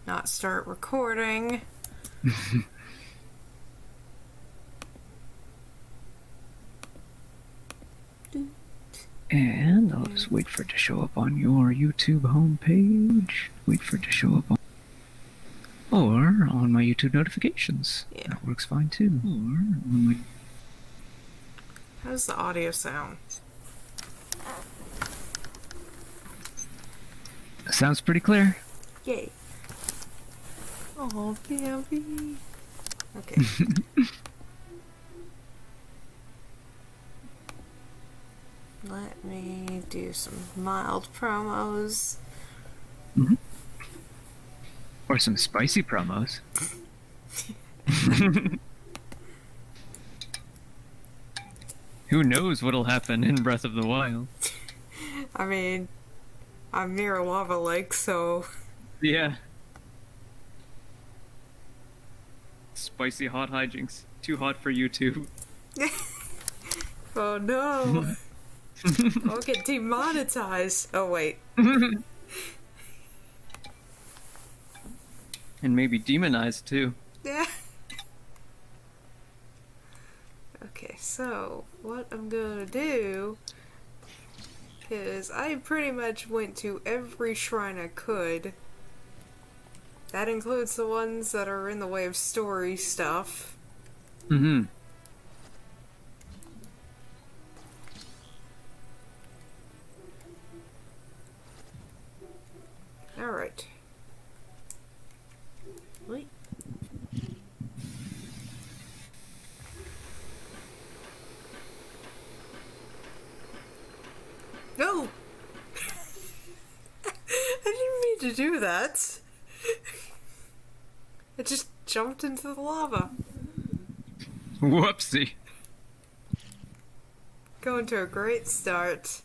not start recording. And I'll just wait for it to show up on your YouTube homepage. Wait for it to show up on... Or on my YouTube notifications. Yeah. That works fine too. Or on my... How's the audio sound? Sounds pretty clear. Yay. Oh, baby. Okay. Let me do some mild promos. Mm-hmm. Or some spicy promos. Who knows what'll happen in Breath of the Wild? I mean, I'm near a lava lake, so... Yeah. Spicy hot hijinks. Too hot for YouTube. Oh no! I'll get demonetized. Oh wait. And maybe demonized too. Yeah. Okay, so what I'm gonna do is I pretty much went to every shrine I could. That includes the ones that are in the way of story stuff. Mm-hmm. Alright. Wait. No! I didn't mean to do that. I just jumped into the lava. Whoopsie. Going to a great start.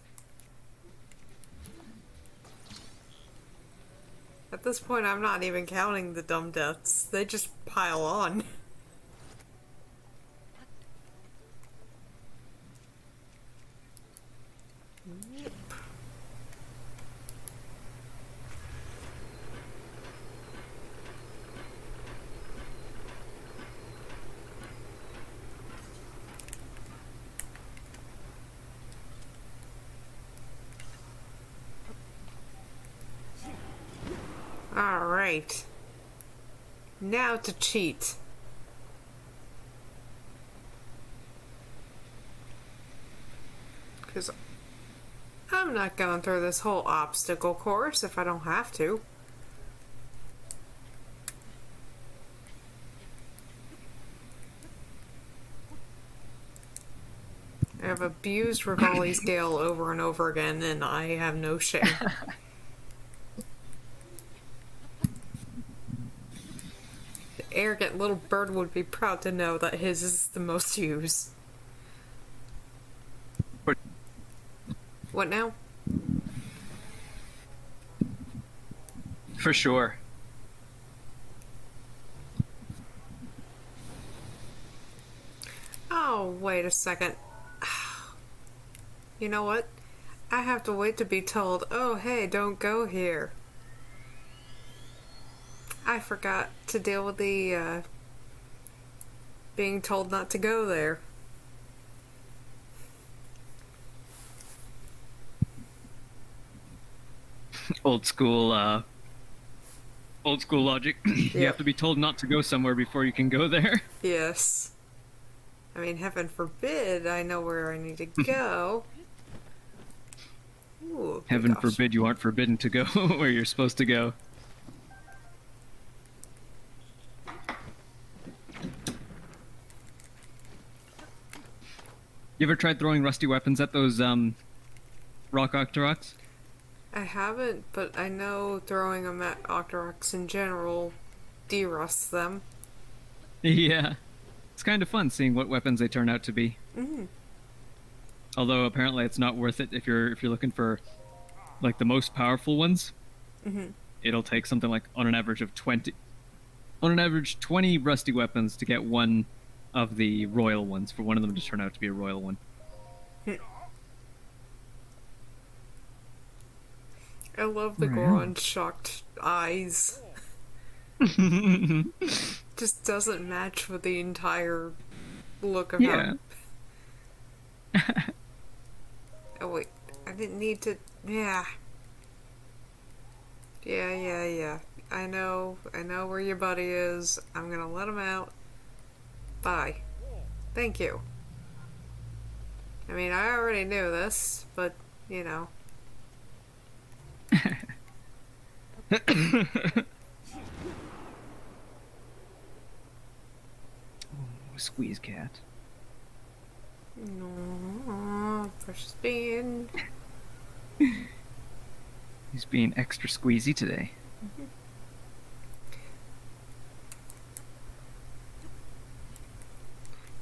At this point, I'm not even counting the dumb deaths. They just pile on. Yep. Alright. Now to cheat. Because I'm not going through this whole obstacle course if I don't have to. I have abused Rivali's Gale over and over again, and I have no shame. The arrogant little bird would be proud to know that his is the most used. What now? For sure. Oh, wait a second. You know what? I have to wait to be told, oh, hey, don't go here. I forgot to deal with the, being told not to go there. Old school logic. You have to be told not to go somewhere before you can go there. Yes. I mean, heaven forbid I know where I need to go. Ooh, Heaven gosh. forbid you aren't forbidden to go where you're supposed to go. You ever tried throwing rusty weapons at those rock octoroks? I haven't, but I know throwing them at Octoroks in general de-rusts them. Yeah. It's kind of fun seeing what weapons they turn out to be. Mm. Although apparently it's not worth it if you're looking for like the most powerful ones. Mm-hmm. It'll take something like on an average 20 rusty weapons to get one of the royal ones, for one of them to turn out to be a royal one. I love the Right. Goron's shocked eyes. Just doesn't match with the entire look of how. Yeah. Oh wait, I didn't need to. Yeah. Yeah. I know where your buddy is. I'm gonna let him out. Bye. Thank you. I mean, I already knew this, but, you know. Squeeze cat. No, precious bean. He's being extra squeezy today.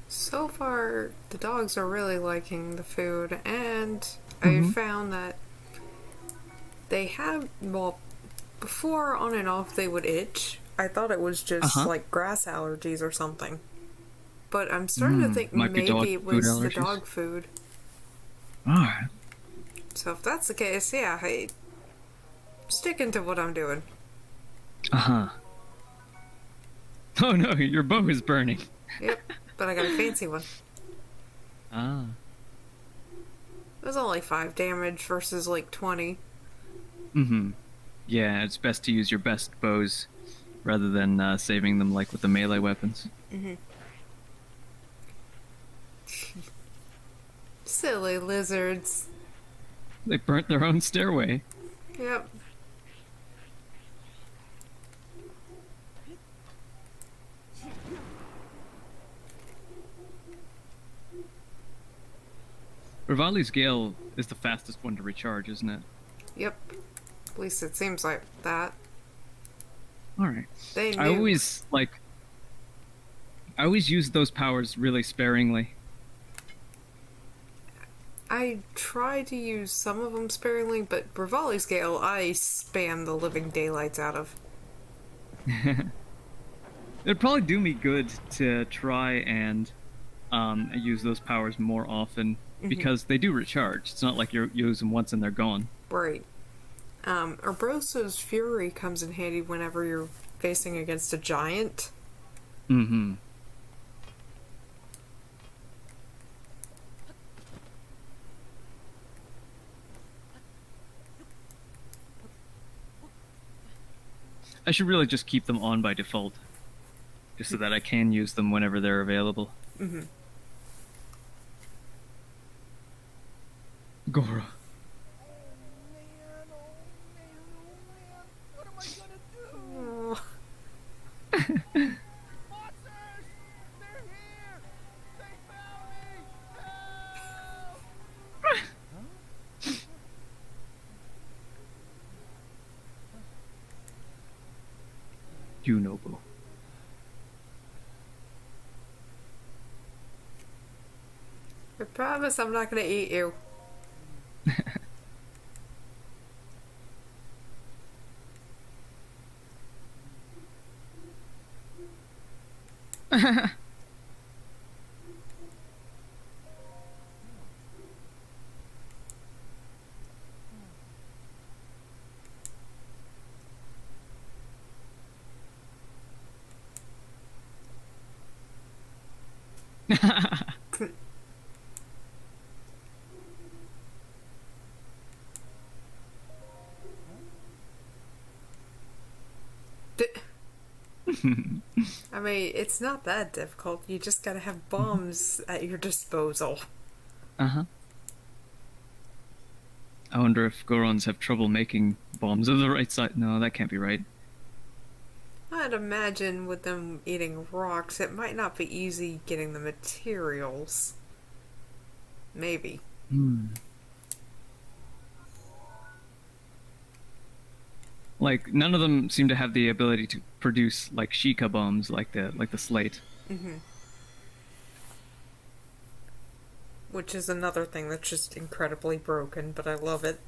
So far, the dogs are really liking the food, and I Mhm. found that they have, well, before on and off they would itch. I thought it was just Uh-huh. like grass allergies or something. But I'm starting to think Might be dog maybe it food was the allergies. dog food. Alright. So if that's the case, yeah, hey, sticking to what I'm doing. Uh-huh. Oh no, your bow is burning. Yep, but I got a fancy one. Ah. It was only 5 damage versus like 20. Mm-hmm. Yeah, it's best to use your best bows rather than saving them like with the melee weapons. Silly lizards. They burnt their own stairway. Yep. Rivali's Gale is the fastest one to recharge, isn't it? Yep. At least it seems like that. Alright. They I knew. always use those powers really sparingly. I try to use some of them sparingly, but Bravali's Gale, I spam the living daylights out of. It'd probably do me good to try and use those powers more often because they do recharge. It's not like you use them once and they're gone. Right. Urbrosa's Fury comes in handy whenever you're facing against a giant. Mm-hmm. I should really just keep them on by default, just so that I can use them whenever they're available. Gora. What am I gonna do? Oh, Monsters! They're here! They found me! Help! Junobo. I promise I'm not gonna eat you. I mean, it's not that difficult. You just gotta have bombs at your disposal. Uh-huh. I wonder if Gorons have trouble making bombs of the right side. No, that can't be right. I'd imagine with them eating rocks, it might not be easy getting the materials. Maybe. Like none of them seem to have the ability to produce like Sheikah bombs like the slate. Which is another thing that's just incredibly broken, but I love it.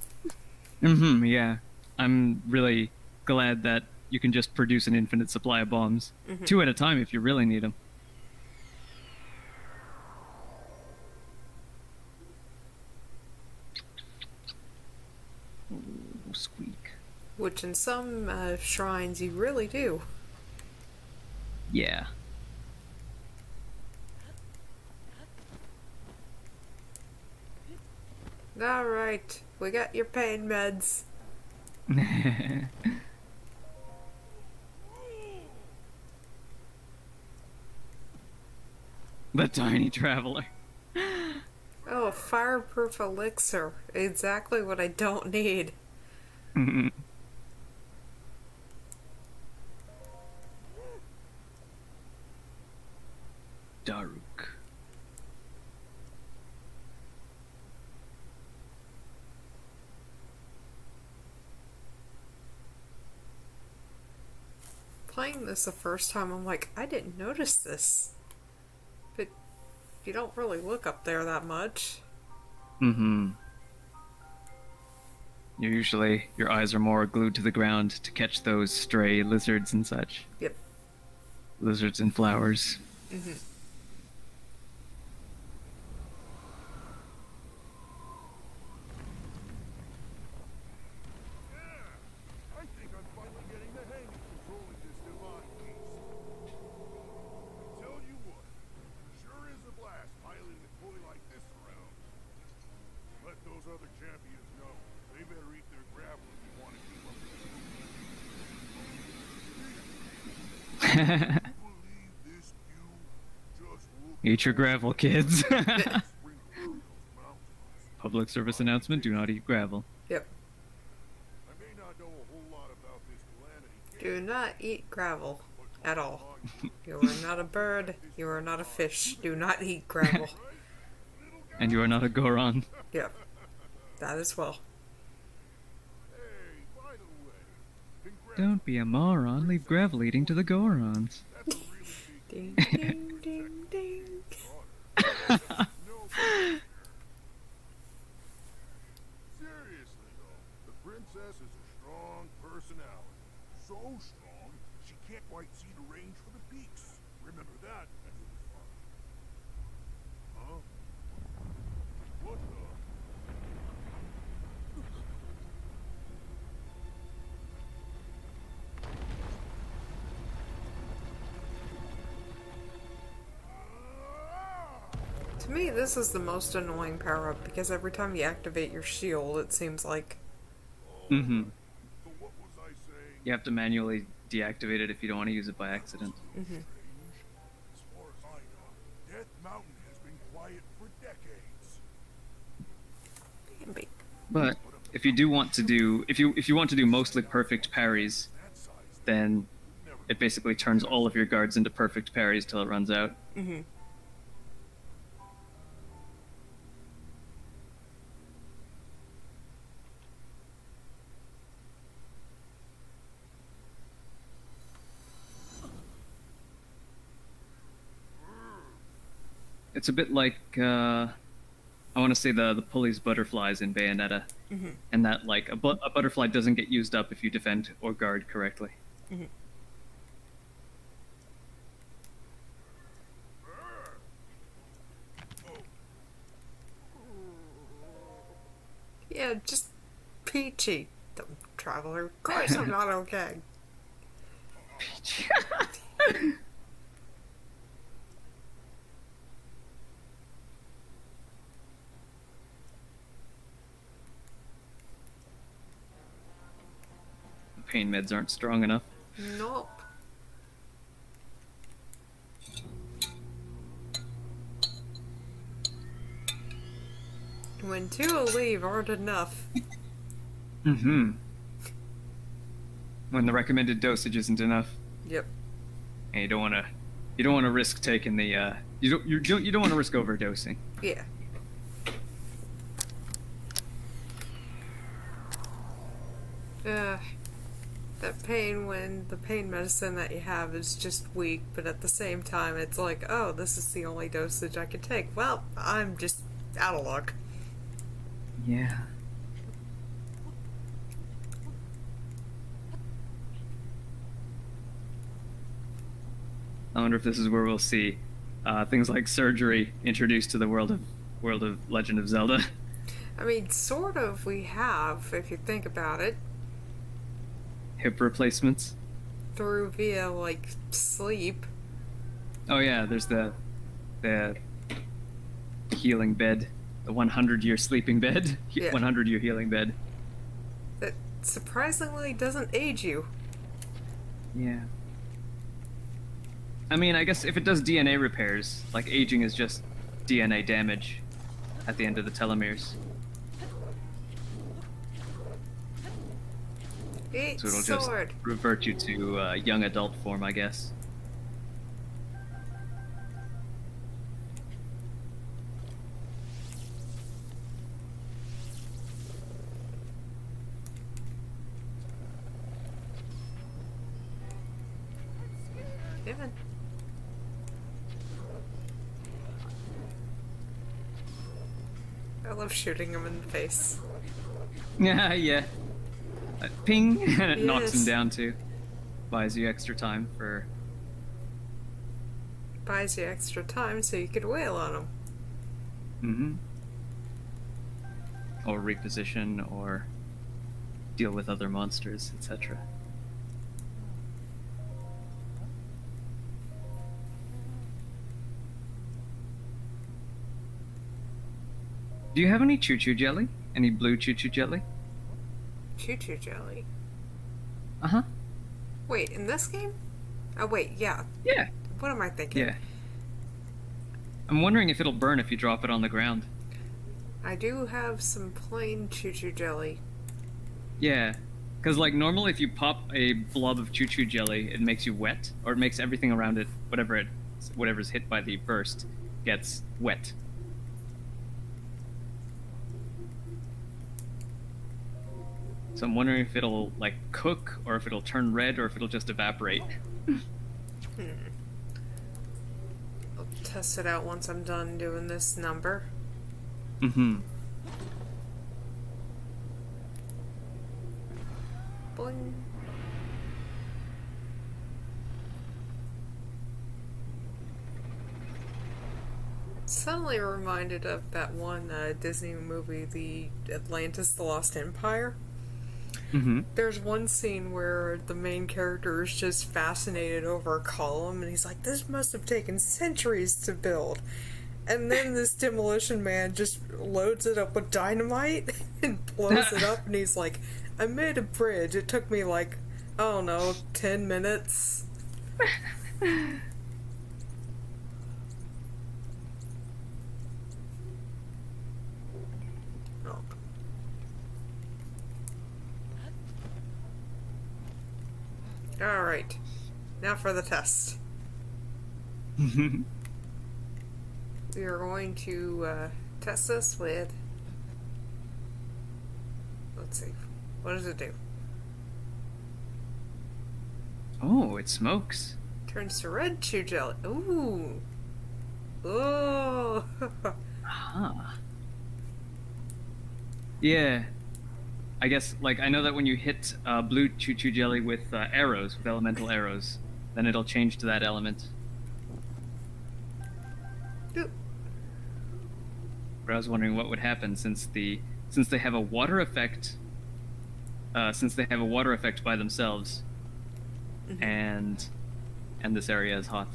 Mm-hmm, yeah. I'm really glad that you can just produce an infinite supply of bombs. 2 at a time if you really need them. Ooh, squeak. Which in some shrines you really do. Yeah. Alright, we got your pain meds. The tiny traveler. Oh, a fireproof elixir. Exactly what I don't need. Daruk. Playing this the first time, I'm like, I didn't notice this. But you don't really look up there that much. Mm-hmm. Your eyes are more glued to the ground to catch those stray lizards and such. Yep. Lizards and flowers. Mm-hmm. I think I'm finally getting the hang of controlling this divine beast. Tell you what, sure is a blast piloting a toy like this around. Let those other champions know. They better eat their gravel if you want to keep up with the believe this view? Just look Eat your gravel, kids. spring through those mountains. Public service announcement, do not eat gravel. Yep. I may not know a whole lot about this calamity. Do not eat gravel. At all. You are not a bird. You are not a fish. Do not eat gravel. And you are not a Goron. Yep. That as well. Hey, by the way, congrats. Don't be a moron, leave gravel eating to the Gorons. That's a really big Ding, ding, ding, ding. honor. No pressure. Seriously though, the princess is a strong personality. So strong, she can't quite see the range for the peaks. Remember that, and you'll be fine. Huh? What the? To me, this is the most annoying power-up because every time you activate your shield, it seems like... Mm-hmm. So what was I saying? You have to manually deactivate it if you don't want to use it by accident. Mm-hmm. As far as I know, Death Mountain has been quiet for decades. Can be. But if you do want to do if you want to do mostly perfect parries, That size then it basically turns all of your guards into perfect parries till it runs out. Mm-hmm. It's a bit like I want to say the pulleys butterflies in Bayonetta, Mm-hmm. and that like a butterfly doesn't get used up if you defend or guard correctly. Mm-hmm. Yeah, just peachy, dumb traveler. Of course I'm not okay. The pain meds aren't strong enough. Nope. When two will leave aren't enough. Mm-hmm. When the recommended dosage isn't enough, Yep. and you don't want to risk taking the you don't want to risk overdosing. Yeah. That pain when the pain medicine that you have is just weak, but at the same time it's like, oh, this is the only dosage I can take. Well, I'm just out of luck. Yeah. I wonder if this is where we'll see things like surgery introduced to the world of Legend of Zelda. I mean, sort of we have, if you think about it, Hip replacements. through via, like, sleep. Oh yeah, there's the healing bed, the 100-year sleeping bed, Yeah. 100-year healing bed. That surprisingly doesn't age you. Yeah. I mean, I guess if it does DNA repairs, like aging is just DNA damage at the end of the telomeres. Eat So it'll just sword. revert you to young adult form, I guess. Given. I love shooting him in the face. Yeah, yeah. Ping, and it knocks him Yes. down too. Buys you extra time for. Buys you extra time so you could wail on him. Mm-hmm. Or reposition, or deal with other monsters, etc. Do you have any choo-choo jelly? Any blue choo-choo jelly? Choo-choo jelly. Uh-huh. Wait, in this game? Oh wait, yeah. Yeah. What am I thinking? Yeah. I'm wondering if it'll burn if you drop it on the ground. I do have some plain choo-choo jelly. Yeah. Because, like, normally if you pop a blob of choo-choo jelly, it makes you wet, or it makes everything around it, whatever's hit by the burst, gets wet. So I'm wondering if it'll, like, cook, or if it'll turn red, or if it'll just evaporate. I'll test it out once I'm done doing this number. Mm-hmm. Boing. Suddenly reminded of that one Disney movie, the Atlantis: The Lost Empire. Mm-hmm. There's one scene where the main character is just fascinated over a column, and he's like, "This must have taken centuries to build." And then this demolition man just loads it up with dynamite and blows it up, and he's like, "I made a bridge. It took me like, I don't know, 10 minutes." Oh. Alright. Now for the test. We are going to test this with... Let's see. What does it do? Oh, it smokes. Turns to red chew jelly. Ooh. Oh. Ah. Yeah. I guess, like, I know that when you hit blue choo-choo jelly with arrows, with elemental arrows, then it'll change to that element. Oop. But I was wondering what would happen since they have a water effect. Since they have a water effect by themselves, Mhm. and this area is hot.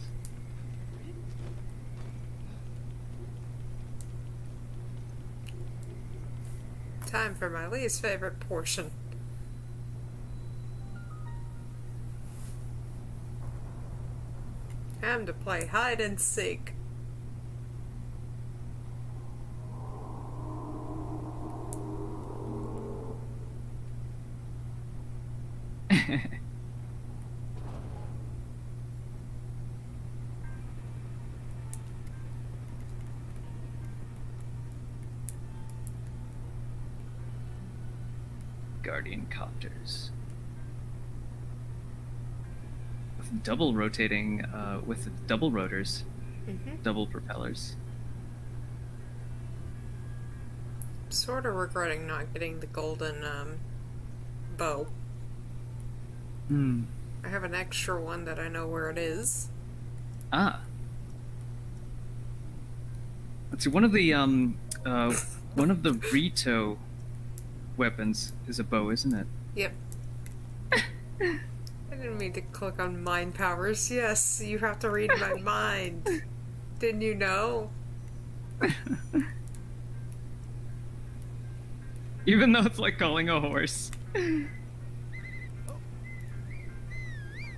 Time for my least favorite portion. Time to play hide and seek. Guardian copters. With double rotating, with double rotors, double propellers. Sort of regretting not getting the golden bow. Hmm. I have an extra one that I know where it is. Ah. Let's see. One of the Rito weapons is a bow, isn't it? Yep. I didn't mean to click on mind powers. Yes, you have to read my mind. Didn't you know? Even though it's like calling a horse.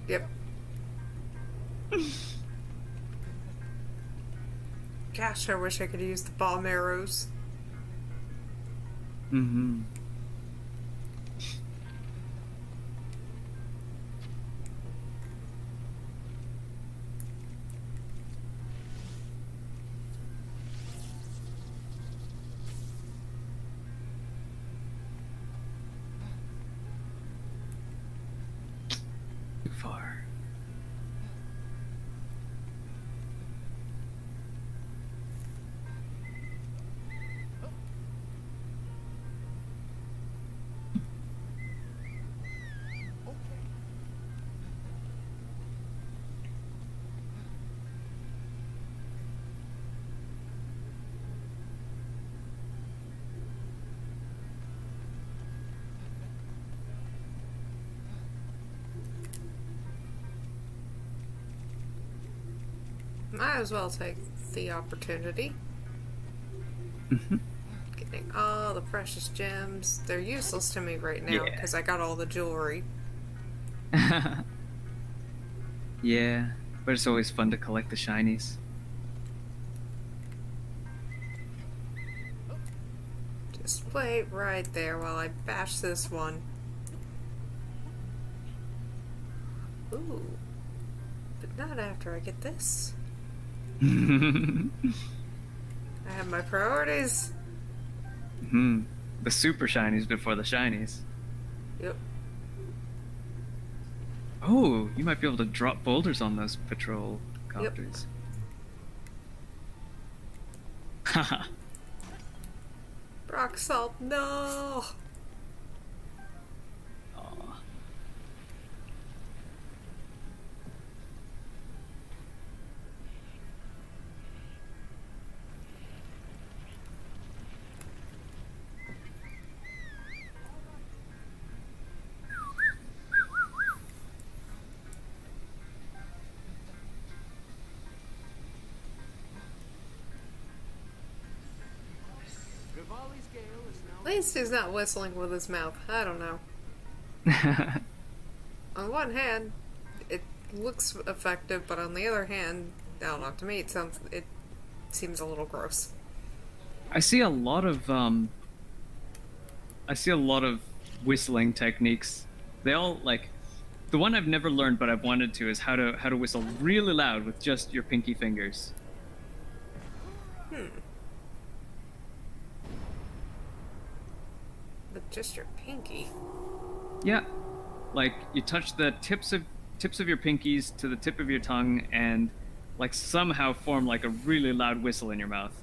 Yep. Gosh, I wish I could use the bomb arrows. Mm-hmm. Too far. Might as well take the opportunity. Mm-hmm. Getting all the precious gems. They're useless to me right now Yeah. because I got all the jewelry. Yeah, but it's always fun to collect the shinies. Just wait right there while I bash this one. Ooh. But not after I get this. Hmm. I have my priorities. The super shinies before the shinies. Yep. Oh, you might be able to drop boulders on those patrol Yep. copters. Haha. Rock salt, no! Aw. At least he's not whistling with his mouth. I don't know. On one hand, it looks effective, but on the other hand, I don't know. To me, it seems a little gross. I see a lot of whistling techniques. They all like the one I've never learned but I've wanted to is how to whistle really loud with just your pinky fingers. With just your pinky. Yeah. Like you touch the tips of your pinkies to the tip of your tongue and like somehow form like a really loud whistle in your mouth.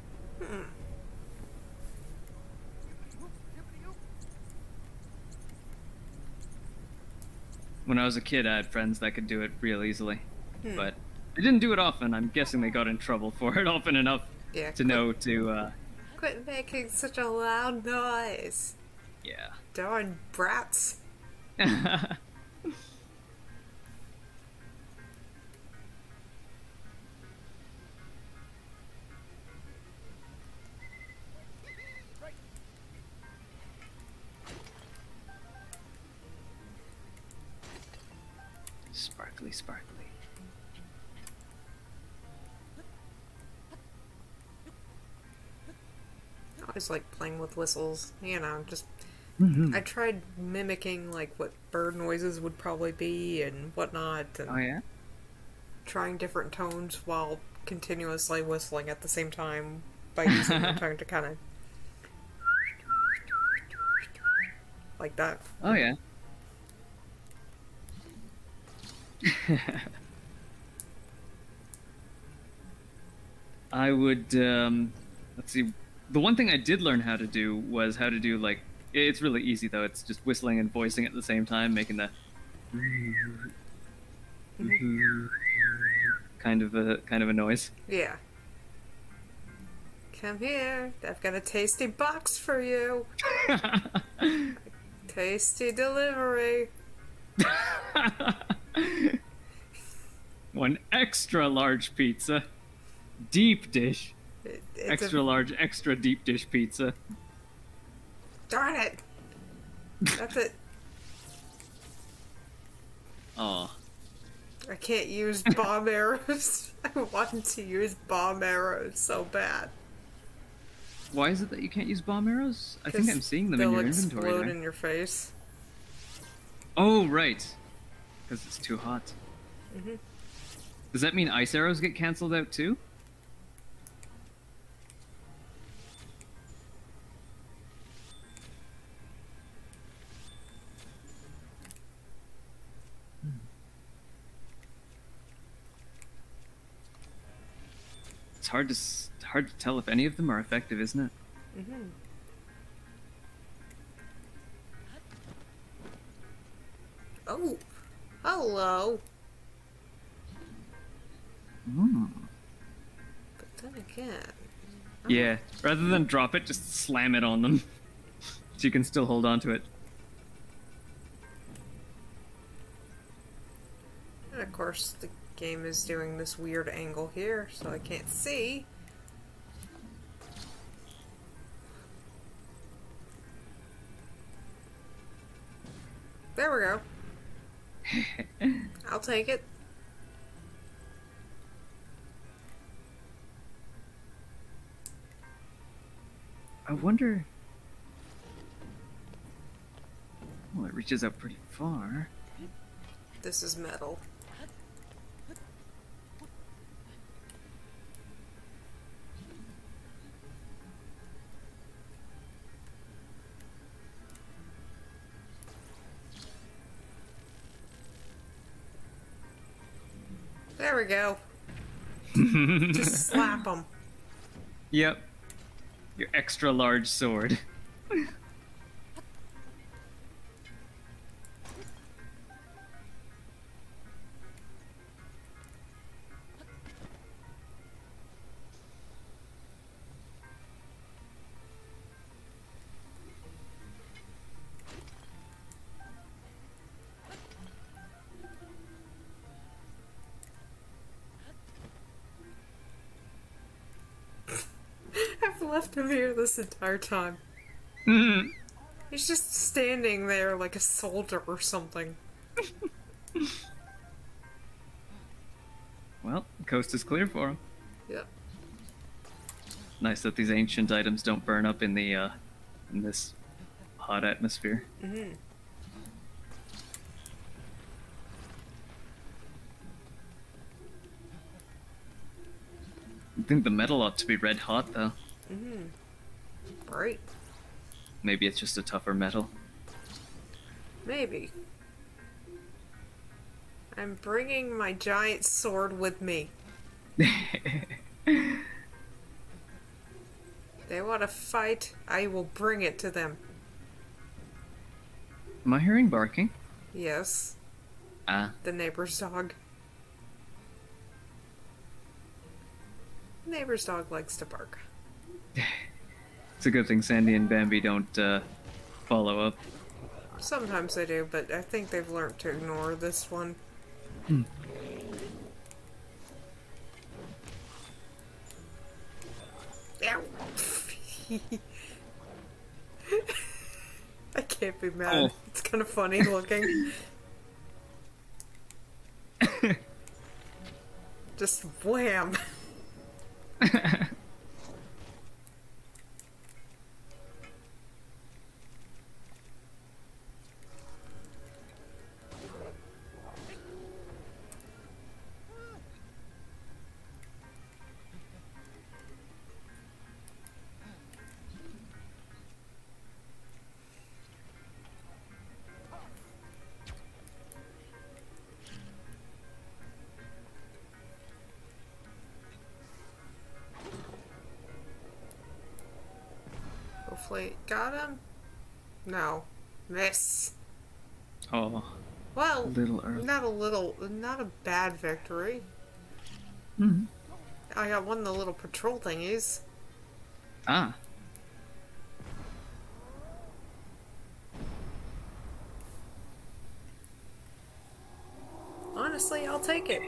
When I was a kid, I had friends that could do it real easily. But I didn't do it often. I'm guessing they got in trouble for it often enough Yeah. to know to Quit making such a loud noise. yeah. Darn brats. Sparkly, sparkly. I always like playing with whistles. You know, just Mm-hmm. I tried mimicking like what bird noises would probably be and whatnot, and Oh yeah. trying different tones while continuously whistling at the same time by using my tongue to kind of like that. Oh yeah. I would let's see. The one thing I did learn how to do was how to do like it's really easy though. It's just whistling and voicing at the same time, making the kind of a noise. Yeah. Come here. I've got a tasty box for you. Tasty delivery. One extra large pizza. Deep dish. It's Extra a large, extra deep dish pizza. darn it. That's it. Oh. I can't use bomb arrows. I wanted to use bomb arrows so bad. Why is it that you can't use bomb arrows? I think I'm seeing them in They'll your inventory explode there. in your face. Oh, right. Because it's too hot. Does that mean ice arrows get cancelled out too? It's hard to tell if any of them are effective, isn't it? Oh, hello. Hmm. But then again, Yeah. Rather than drop it, just slam it on them, so you can still hold on to it. and of course the game is doing this weird angle here, so I can't see. There we go. I'll take it. I wonder. Well, it reaches out pretty far. This is metal. There we go. Just slap them. Yep. Your extra large sword. I've left him here this entire time. He's just standing there like a soldier or something. Well, the coast is clear for him. Yep. Nice that these ancient items don't burn up in the in this hot atmosphere. I think the metal ought to be red hot though. Right. Maybe it's just a tougher metal. Maybe. I'm bringing my giant sword with me. They want to fight, I will bring it to them. Am I hearing barking? Yes, Ah. the neighbor's dog. Neighbor's dog likes to bark. It's a good thing Sandy and Bambi don't follow up. Sometimes they do, but I think they've learned to ignore this one. Ow. I can't be mad. Oh. It's kind of funny looking. Just wham. Hopefully, got him? No. Miss. Oh, Well, a little early. not a bad victory. Mhm. I got one of the little patrol thingies. Ah. honestly, I'll take it.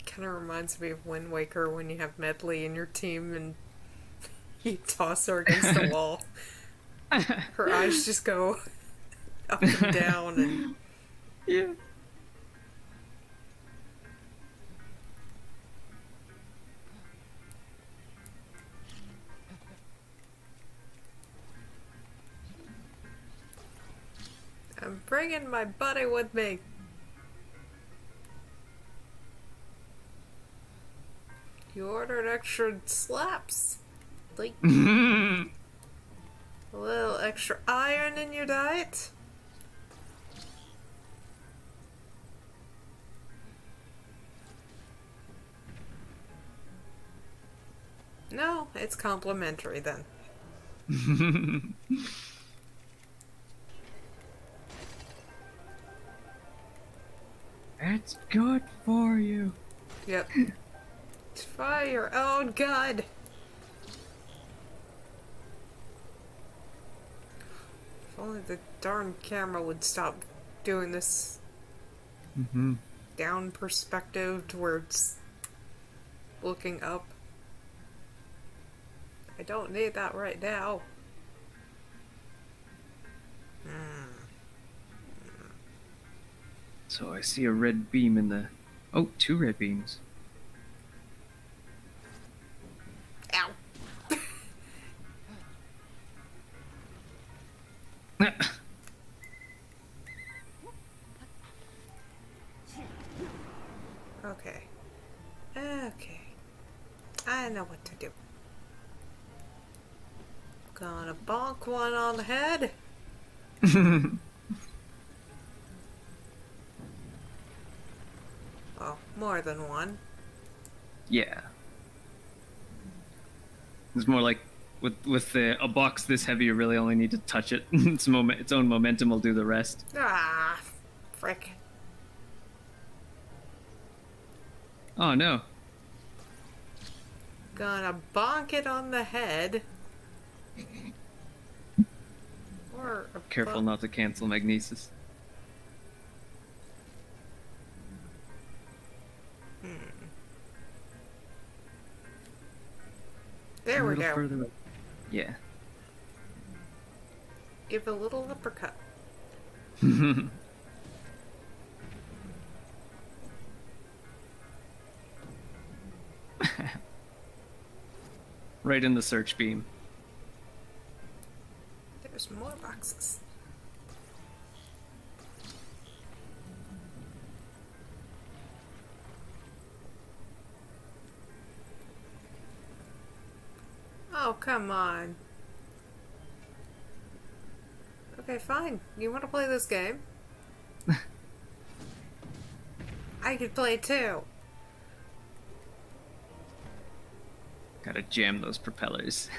Kind of reminds me of Wind Waker when you have Medley in your team and you toss her against the wall. Her eyes just go up and down, and Yeah. I'm bringing my buddy with me. You ordered extra slaps. Like a little extra iron in your diet? No, it's complimentary then. It's good for you. Yep. Try your own good. If only the darn camera would stop doing this down perspective to where it's looking up. I don't need that right now. So I see a red beam in the... Oh, 2 red beams. Ow. Okay. Okay. I know what to do. Gonna bonk one on the head. Oh, more than one. Yeah. It's more like with a box this heavy, you really only need to touch it. Its own momentum will do the rest. Ah, frick. Oh no. Gonna bonk it on the head. Or a Careful not to cancel magnesis. There A we little go. further up. Yeah. Give a little uppercut. Right in the search beam. There's more boxes. Oh, come on. Okay, fine. You want to play this game? I could play too. Gotta jam those propellers.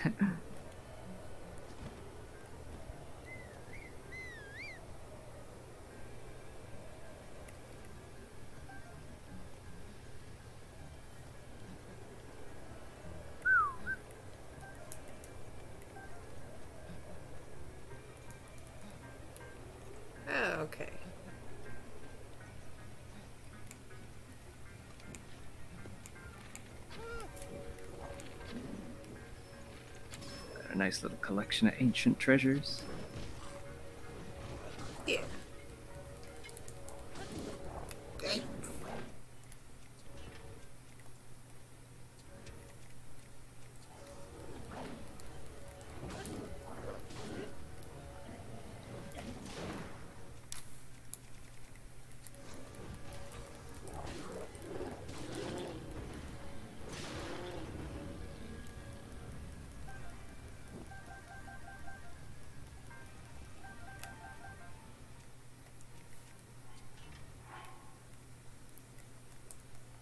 Okay. Got a nice little collection of ancient treasures. Yeah.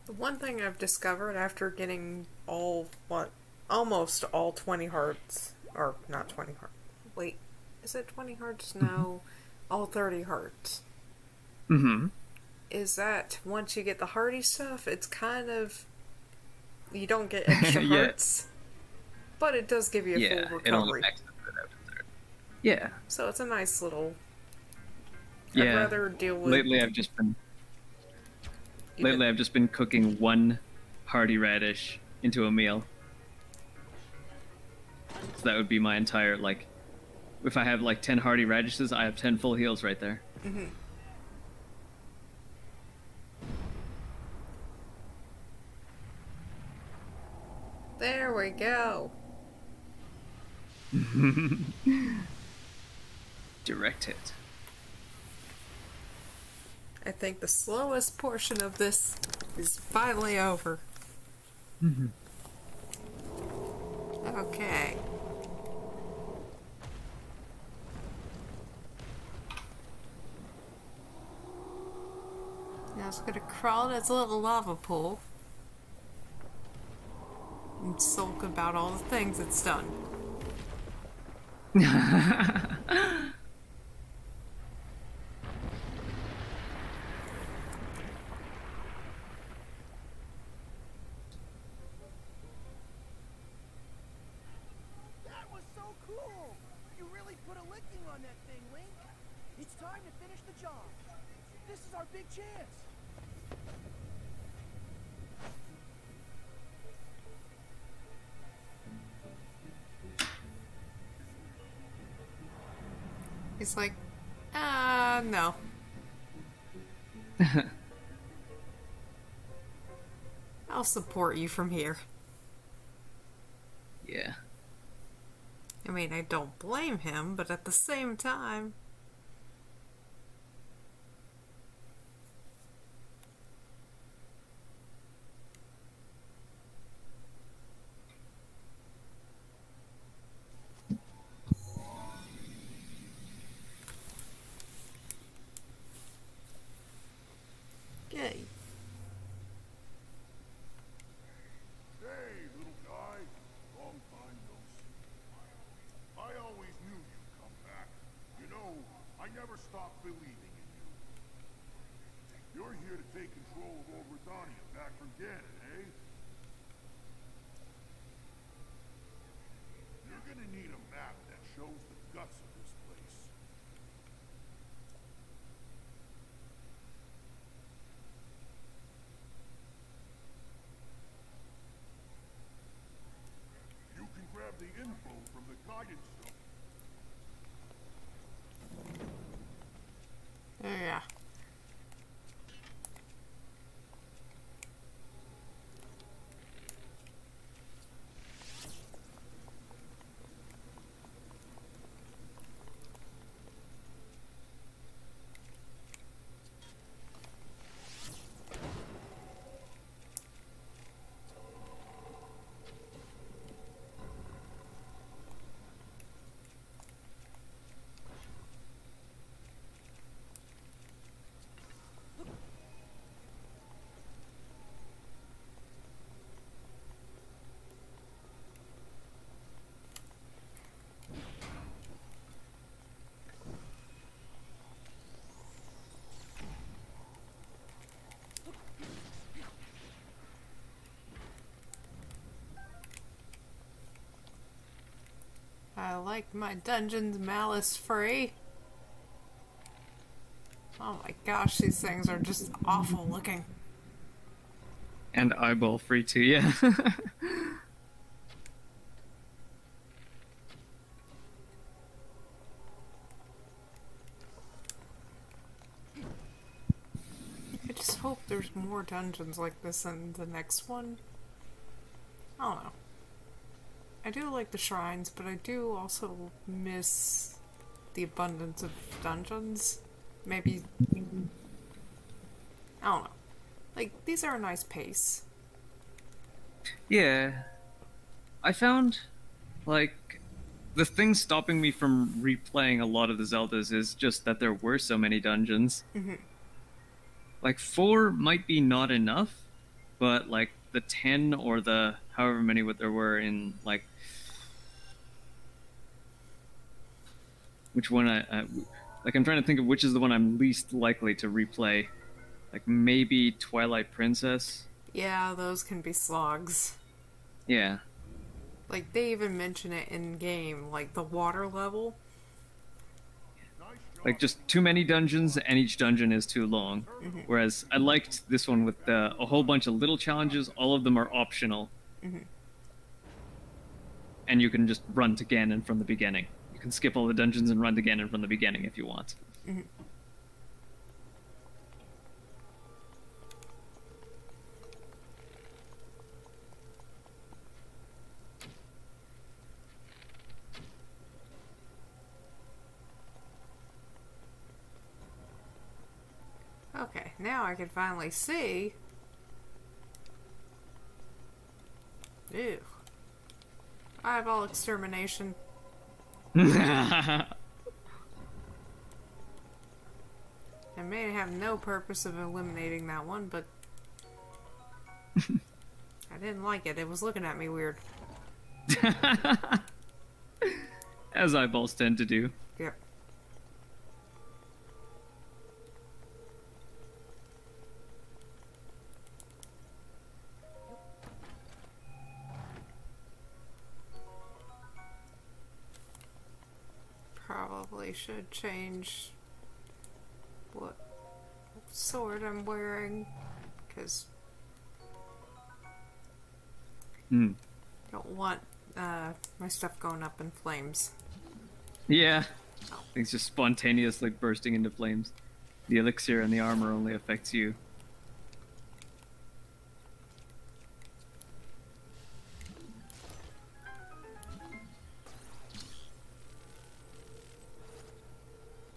The one thing I've discovered after getting almost all 20 hearts, or not 20 hearts, wait, is it 20 hearts? No, all 30 hearts. Mm-hmm. is that once you get the hardy stuff, it's kind of, you don't get extra Yeah, hearts, but it does give you a full yeah. It only recovery. maxes it out to 30. Yeah, So it's a nice little. I'd yeah. rather deal with. Lately, I've just been You've been, cooking one hardy radish into a meal. So that would be my entire like. If I have like 10 hardy radishes, I have 10 full heals right there. there we go. Direct hit. I think the slowest portion of this is finally over. Okay. Now it's gonna crawl in its little lava pool and sulk about all the things it's done. That was so cool! You really put a licking on that thing, Link. It's time to finish the job. This is our big chance. He's like, no. I'll support you from here. Yeah. I mean, I don't blame him, but at the same time... Okay. Hey, little guy. Long time no see. I always knew you'd come back. You know, I never stopped believing in you. You're here to take control of Old Redania back from Ganon, eh? You're gonna need a map that shows the guts of this place. You can grab the info from the guidance stuff. Yeah. I like my dungeons malice free. Oh my gosh, these things are just awful looking. And eyeball free too, yeah. I just hope there's more dungeons like this in the next one. I don't know. I do like the shrines, but I do also miss the abundance of dungeons. Maybe... I don't know. Like, these are a nice pace. Yeah. I found, like, the thing stopping me from replaying a lot of the Zeldas is just that there were so many dungeons. Like, 4 might be not enough, but, like, the 10 or the however many what there were in, like... Which one like, I'm trying to think of which is the one I'm least likely to replay. Like maybe Twilight Princess. Yeah, those can be slogs. Yeah. Like, they even mention it in game, like the water level. Nice job. Like just too many dungeons and each dungeon is too long. Whereas I liked this one with a whole bunch of little challenges. All of them are optional. And you can just run to Ganon from the beginning. You can skip all the dungeons and run to Ganon from the beginning if you want. Okay, now I can finally see. Ew. Eyeball extermination. I may have no purpose of eliminating that one, but I didn't like it. It was looking at me weird. As eyeballs tend to do. Yep. Probably should change what sword I'm wearing, because Hmm. I don't want my stuff going up in flames. Yeah. Things just spontaneously bursting into flames. The elixir and the armor only affects you.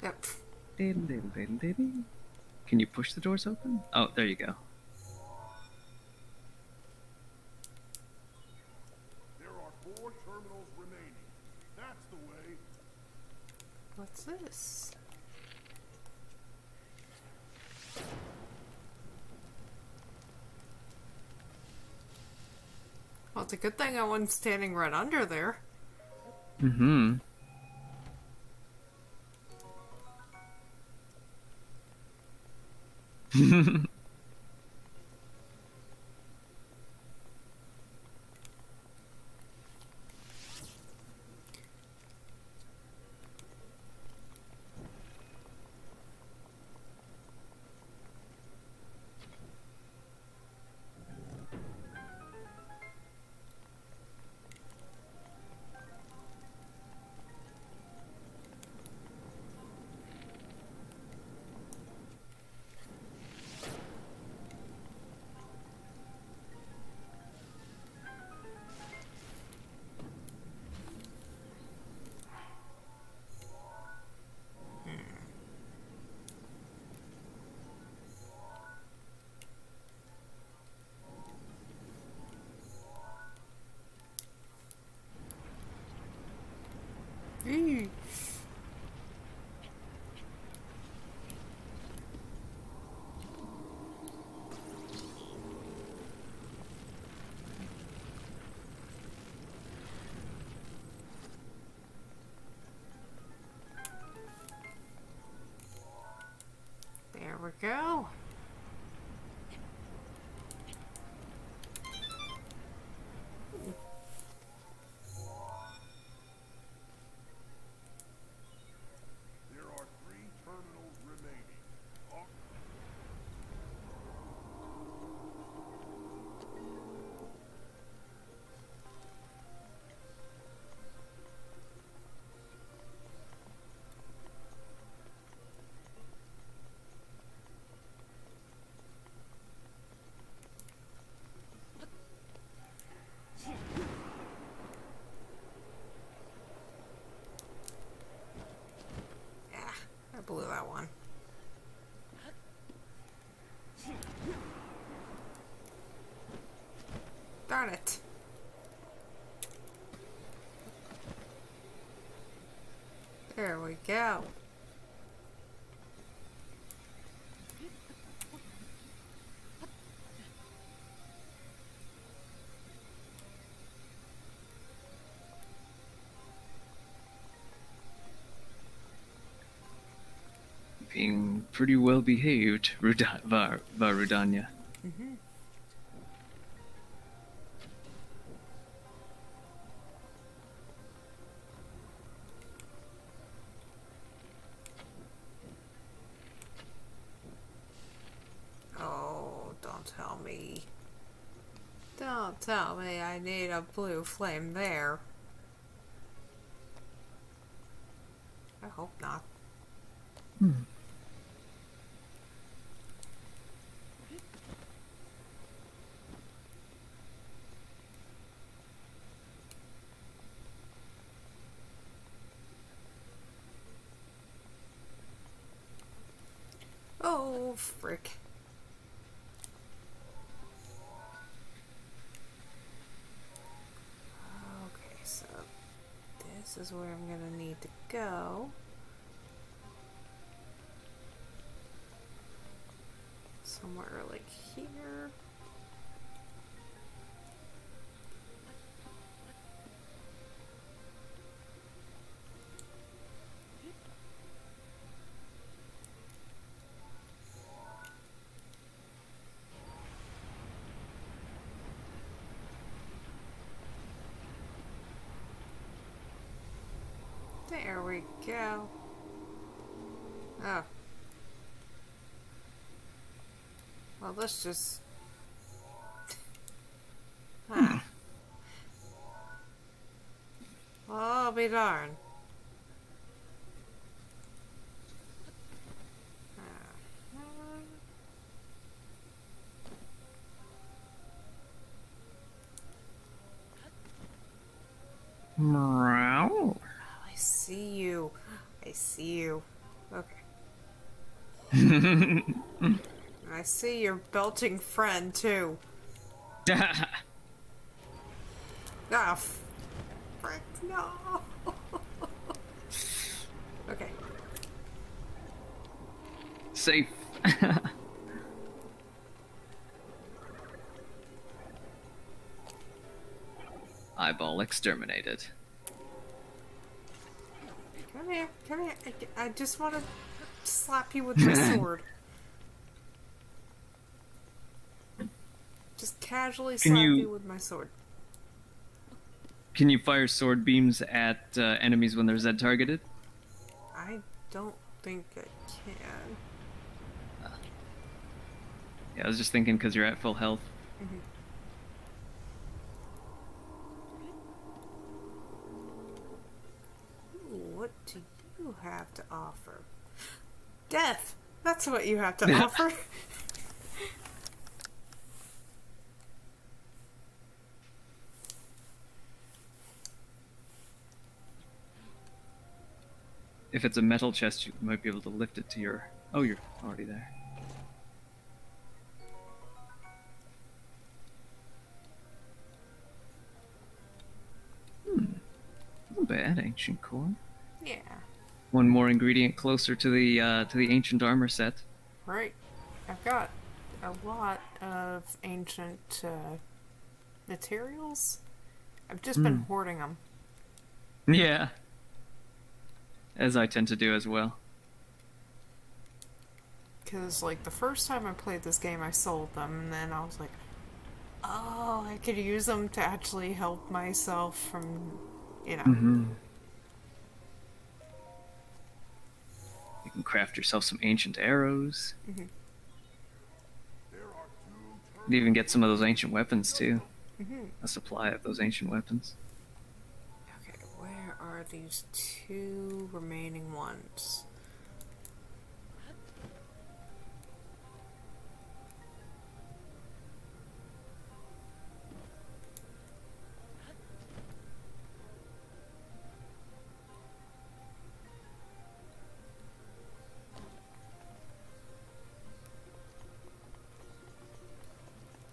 Yep. Can you push the doors open? Oh, there you go. There are 4 terminals remaining. That's the way. What's this? Well, it's a good thing I wasn't standing right under there. Mm-hmm. Eee. There we go. There are 3 terminals remaining. Oh, Yeah, I blew that one. Darn it. There we go. Being pretty well behaved, Varudanya. Oh, don't tell me. Don't tell me I need a blue flame there. I hope not. Oh, frick. Okay, so this is where I'm gonna need to go. Somewhere like here. There we go. Oh. Well, let's just... Huh. Well, I'll be darned. Meow. I see you. I see you. Okay. I see your belting friend, too. Ah, frick, no. Okay. Safe. Eyeball exterminated. Come here, come here. I just want to slap you with my sword. Just casually slap you with my sword. Can you fire sword beams at enemies when they're Z targeted? I don't think I can. Yeah, I was just thinking because you're at full health. Ooh, what do you have to offer? Death! That's what you have to offer. If it's a metal chest, you might be able to lift it to your... Oh, you're already there. Not bad, ancient core. Yeah. One more ingredient closer to the ancient armor set. Right. I've got a lot of ancient materials. I've just been hoarding them. Yeah. As I tend to do as well. Because, like, the first time I played this game, I sold them, and then I was like, oh, I could use them to actually help myself from, you know. You can craft yourself some ancient arrows. There are two You can even get some of those ancient weapons, too. A supply of those ancient weapons. Okay, where are these two remaining ones?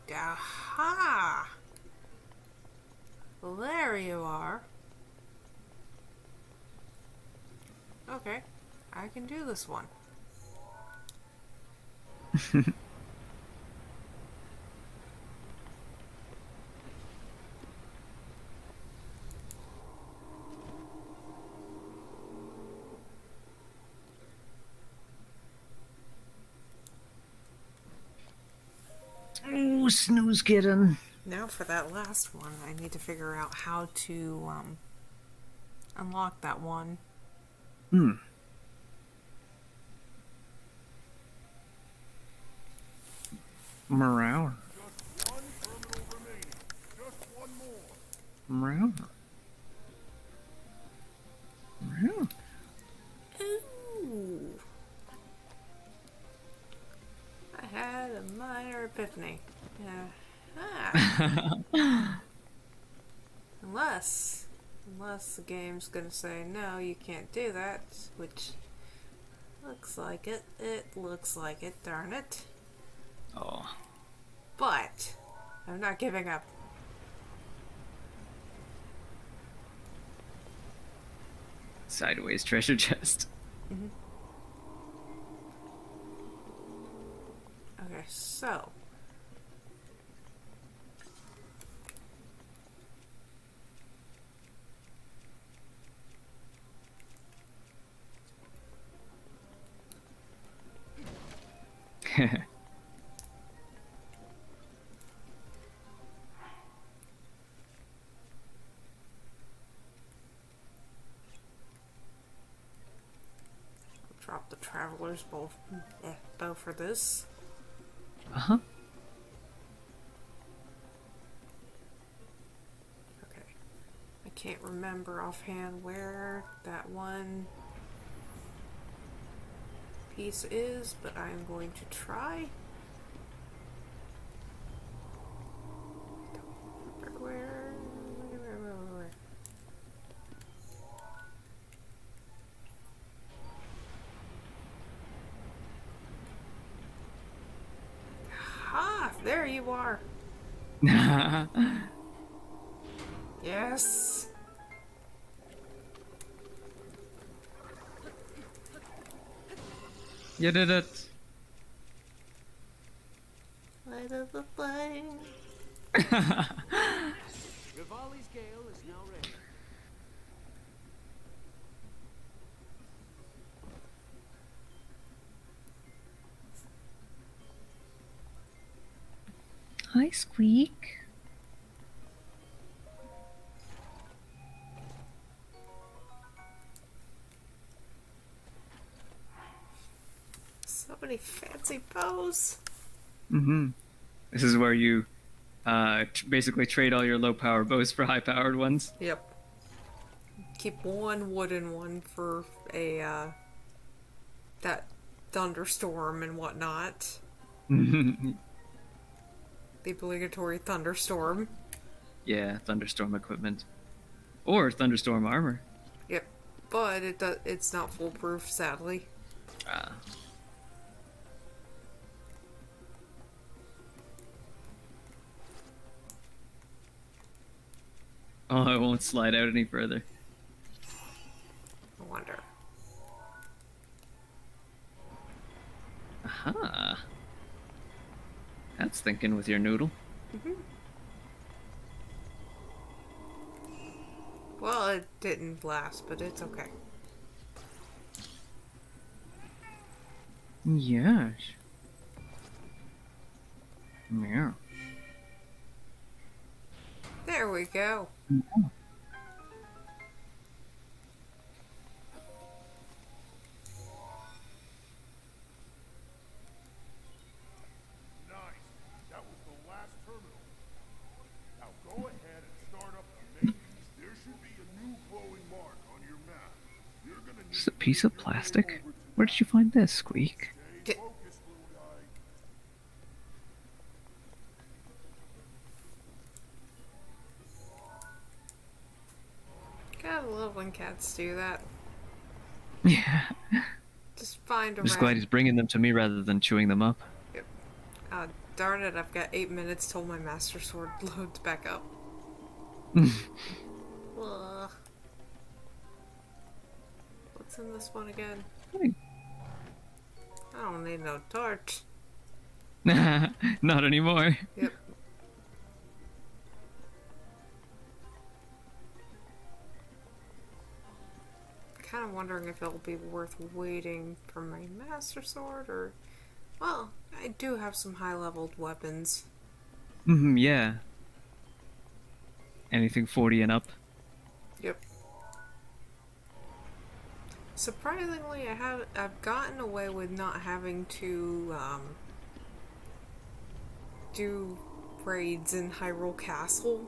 Aha! There you are. Okay, I can do this one. Oh, snooze kitten. Now for that last one, I need to figure out how to unlock that one. Hmm. Meow. Just one terminal remaining. Just one more. Meow. Meow. Ooh. I had a minor epiphany. Yeah. Ah. Unless the game's gonna say, no, you can't do that, which looks like it. It looks like it, darn it. Oh. But I'm not giving up. Sideways treasure chest. Okay, so. Drop the traveler's bow for this. Uh-huh. Okay. I can't remember offhand where that one piece is, but I am going to try. Don't remember where. Ha! There you are. Yes. You did it. Light of the flame. Rivali's gale is now ready. Hi, Squeak. So many fancy bows. Mm-hmm. This is where you basically trade all your low-power bows for high-powered ones. Yep. Keep one wooden one for a that thunderstorm and whatnot. The obligatory thunderstorm. Yeah, thunderstorm equipment. Or thunderstorm armor. Yep. But it's not foolproof, sadly. Ah. Oh, I won't slide out any further. I wonder. Aha. That's thinking with your noodle. Well, it didn't blast, but it's okay. Yes. Yeah. There we go. Nice. That was the last terminal. Now go ahead and start up the maintenance. There should be a new glowing mark on your map. You're gonna need Just a piece of plastic? Where did you find this, Squeak? to stay focused, little guy. Gotta love when cats do that. Yeah. Just find a I'm just glad he's bringing them to me rather than chewing them up. Yep. Darn it, I've got 8 minutes till my Master Sword loads back up. Ugh. What's in this one again? I don't need no torch. Not anymore. Yep. Kind of wondering if it'll be worth waiting for my Master Sword or... Well, I do have some high-leveled weapons. Yeah. Anything 40 and up. Yep. Surprisingly, I've gotten away with not having to do raids in Hyrule Castle.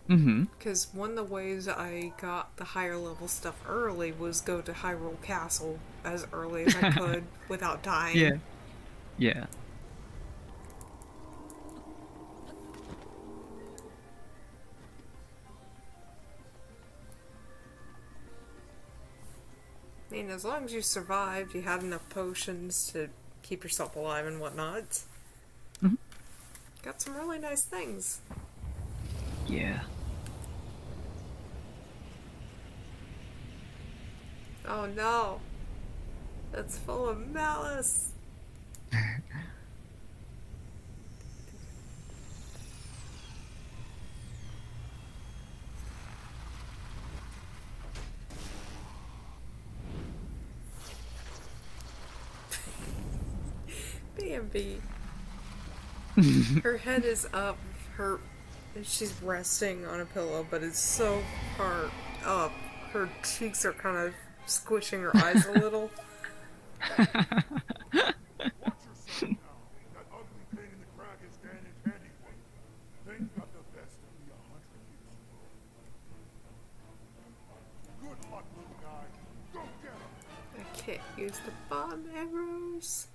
Mm-hmm. Because one of the ways I got the higher level stuff early was go to Hyrule Castle as early as I could without dying. Yeah. Yeah. I mean, as long as you survived, you had enough potions to keep yourself alive and whatnot. Mhm. Got some really nice things. Yeah. Oh no! That's full of malice! B&B. Her head is up, she's resting on a pillow, but it's so far up, her cheeks are kind of squishing her eyes a little. Watch yourself now. That ugly pain in the crack is Ganon's handiwork. Thing got the best of me 100 years ago. Good luck, little guy. Go get him. I can't use the bomb arrows.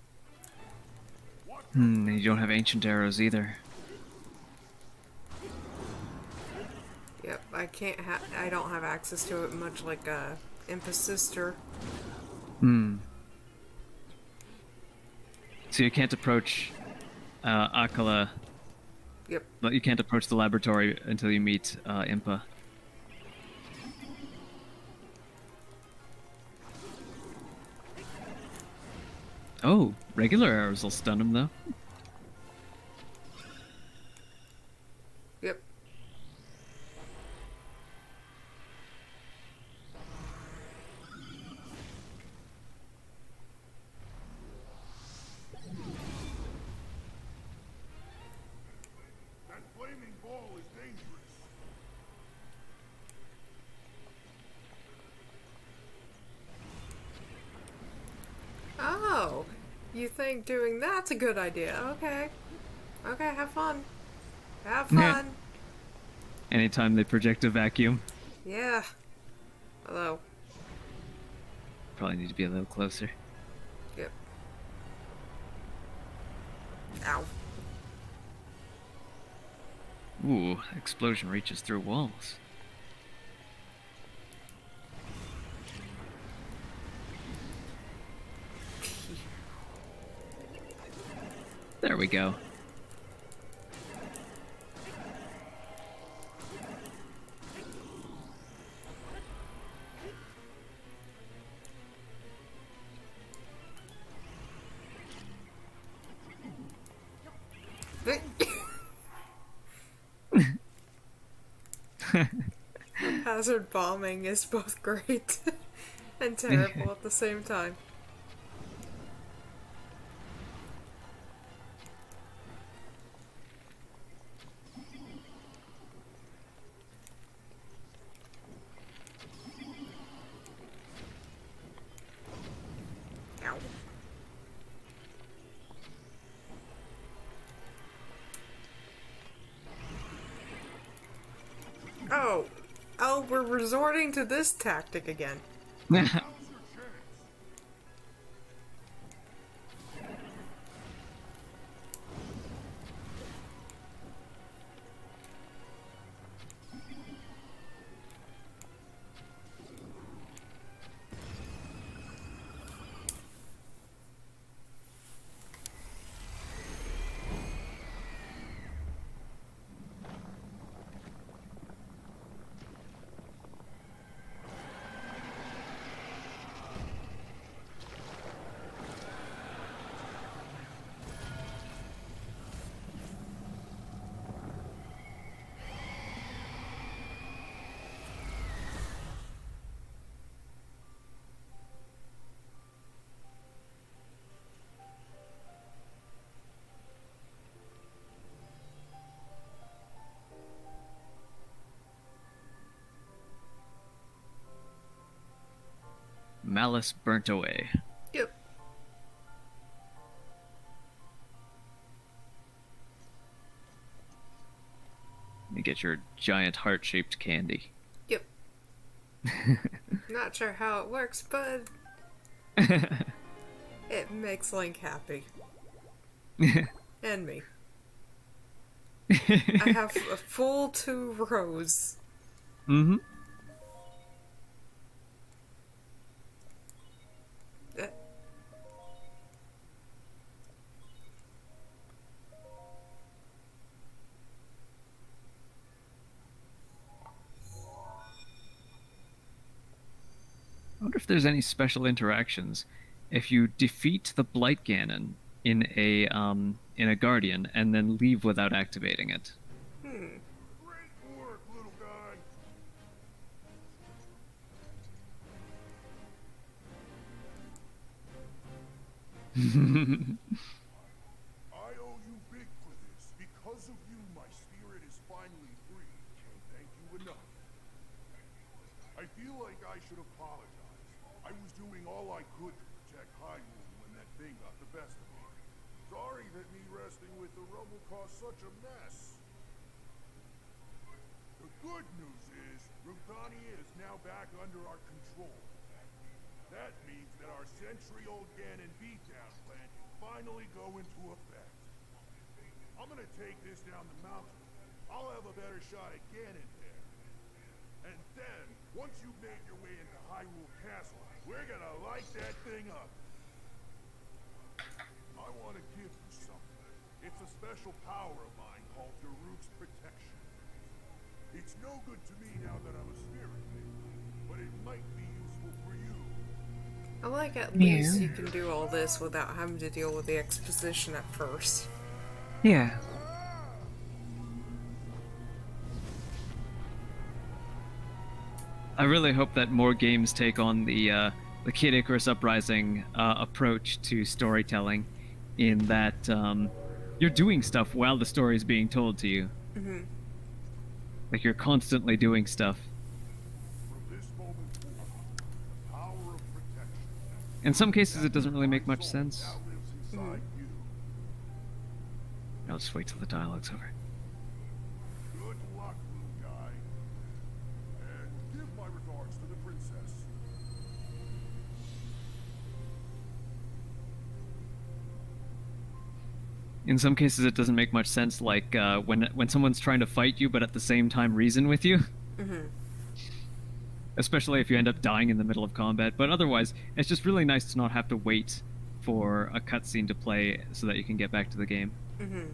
You don't have ancient arrows either. Yep, I don't have access to it much like Impa Sister. So you can't approach Akala. Yep. But you can't approach the laboratory until you meet Impa. Oh, regular arrows will stun him though. Yep. That flaming ball is dangerous. Oh, you think doing that's a good idea? Okay. Okay, have fun. Have fun. Anytime they project a vacuum, Yeah. Although, probably need to be a little closer. yep. Ow. Ooh, explosion reaches through walls. There we go. Hazard bombing is both great and terrible at the same time. Ow. Oh. Oh, we're resorting to this tactic again. Now's your chance. Malice Burnt Away. Yep. You get your giant heart-shaped candy. Yep. Not sure how it works, but it makes Link happy. And me. I have a full 2 rows. Mm-hmm. Uh, I wonder if there's any special interactions if you defeat the Blight Ganon in a Guardian and then leave without activating it. Hmm. Great work, little guy. I owe you big for this. Because of you, my spirit is finally free. Can't thank you enough. I feel like I should apologize. I was doing all I could to protect Hyrule when that thing got the best of me. Sorry that me resting with the rubble caused such a mess. The good news is, Rutania is now back under our control. That means that our century-old Ganon beatdown plan can finally go into effect. I'm gonna take this down the mountain. I'll have a better shot at Ganon there. And then, once you've made your way into Hyrule Castle, we're gonna light that thing up. I want to give you something. It's a special power of mine called Daruk's Protection. It's no good to me now that I'm a spirit, but it might be useful for you. I like at least you can do all this without having to deal with the exposition at first. Yeah. I really hope that more games take on the Kid Icarus Uprising approach to storytelling, in that you're doing stuff while the story is being told to you. Mm-hmm. Like you're constantly doing stuff. From this moment forward, the power of protection. In some cases, it doesn't really make much sense. Now lives inside you. I'll just wait till the dialogue's over. Good luck, little guy. And give my regards to the princess. In some cases, it doesn't make much sense, like when someone's trying to fight you, but at the same time reason with you. Mm-hmm. Especially if you end up dying in the middle of combat. But otherwise, it's just really nice to not have to wait for a cutscene to play so that you can get back to the game. Mm-hmm.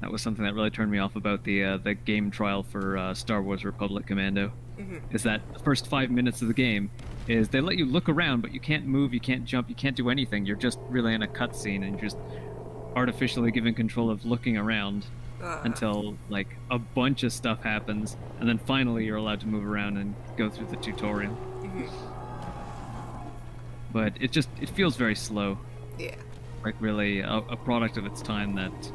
That was something that really turned me off about the game trial for Star Wars Republic Commando. Mm-hmm. Is that the first 5 minutes of the game is they let you look around, but you can't move, you can't jump, you can't do anything. You're just really in a cutscene and you're just artificially given control of looking around until like a bunch of stuff happens, and then finally you're allowed to move around and go through the tutorial. Mm-hmm. But it feels very slow. Yeah. Like really a product of its time that,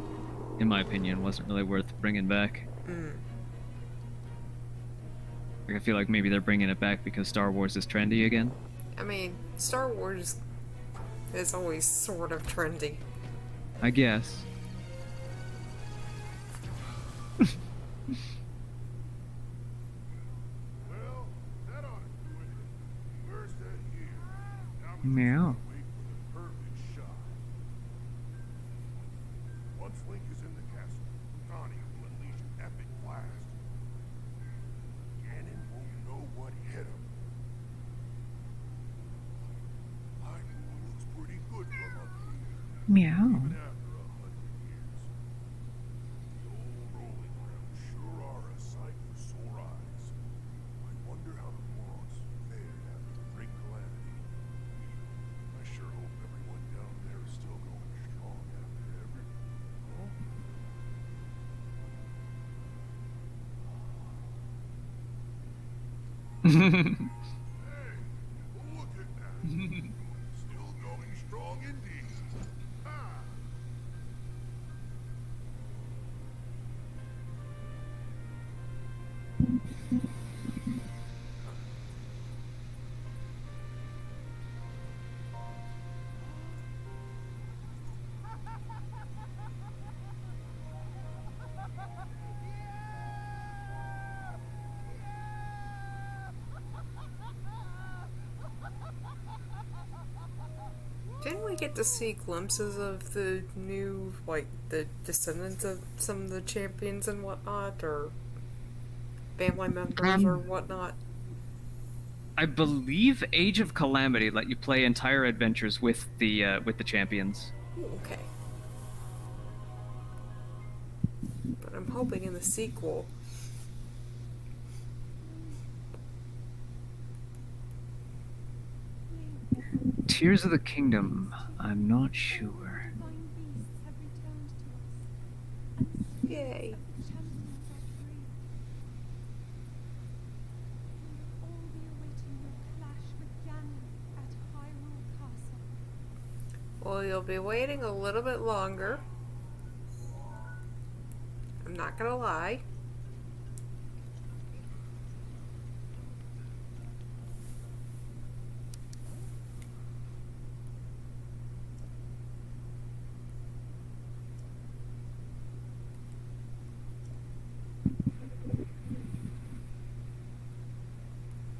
in my opinion, wasn't really worth bringing back. Mm. Like, I feel like maybe they're bringing it back because Star Wars is trendy again. I mean, Star Wars is always sort of trendy. I guess. Well, that ought to do it. Where's that here? Now we Meow. just wait for the perfect shot. Once Link is in the castle, Rutania will unleash an epic blast. Ganon won't know what hit him. Hyrule looks pretty good from up here. Meow. Even after 100 years. The old rolling grounds sure are a sight for sore eyes. I wonder how the morons fared after the great calamity. I sure hope everyone down there is still going strong after every... Huh? Hey, look at that. Still going strong indeed. Ah. Didn't we get to see glimpses of the new, like, the descendants of some of the champions and whatnot, or family members or whatnot? I believe Age of Calamity let you play entire adventures with the champions. Ooh, okay. But I'm hoping in the sequel. Tears of the Kingdom. I'm not sure. Divine beasts have returned to us, and the spirits Yay. of the champions are free. We will all be awaiting your clash with Ganon at Hyrule Castle. Well, you'll be waiting a little bit longer. I'm not gonna lie.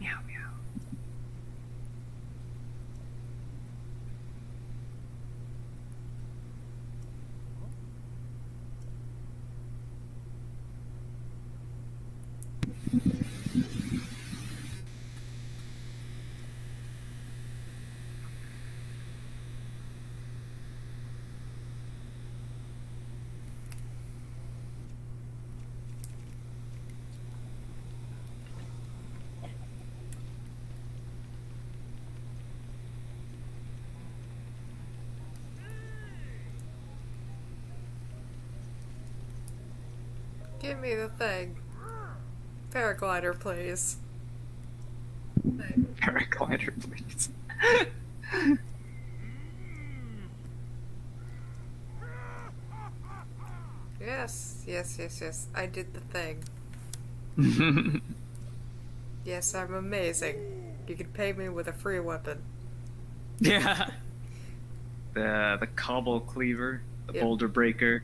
Meow meow. Give me the thing. Paraglider, please. Paraglider, please. Yes, yes, yes, yes. I did the thing. Yes, I'm amazing. You can pay me with a free weapon. Yeah. The cobble cleaver, the Yep. boulder breaker,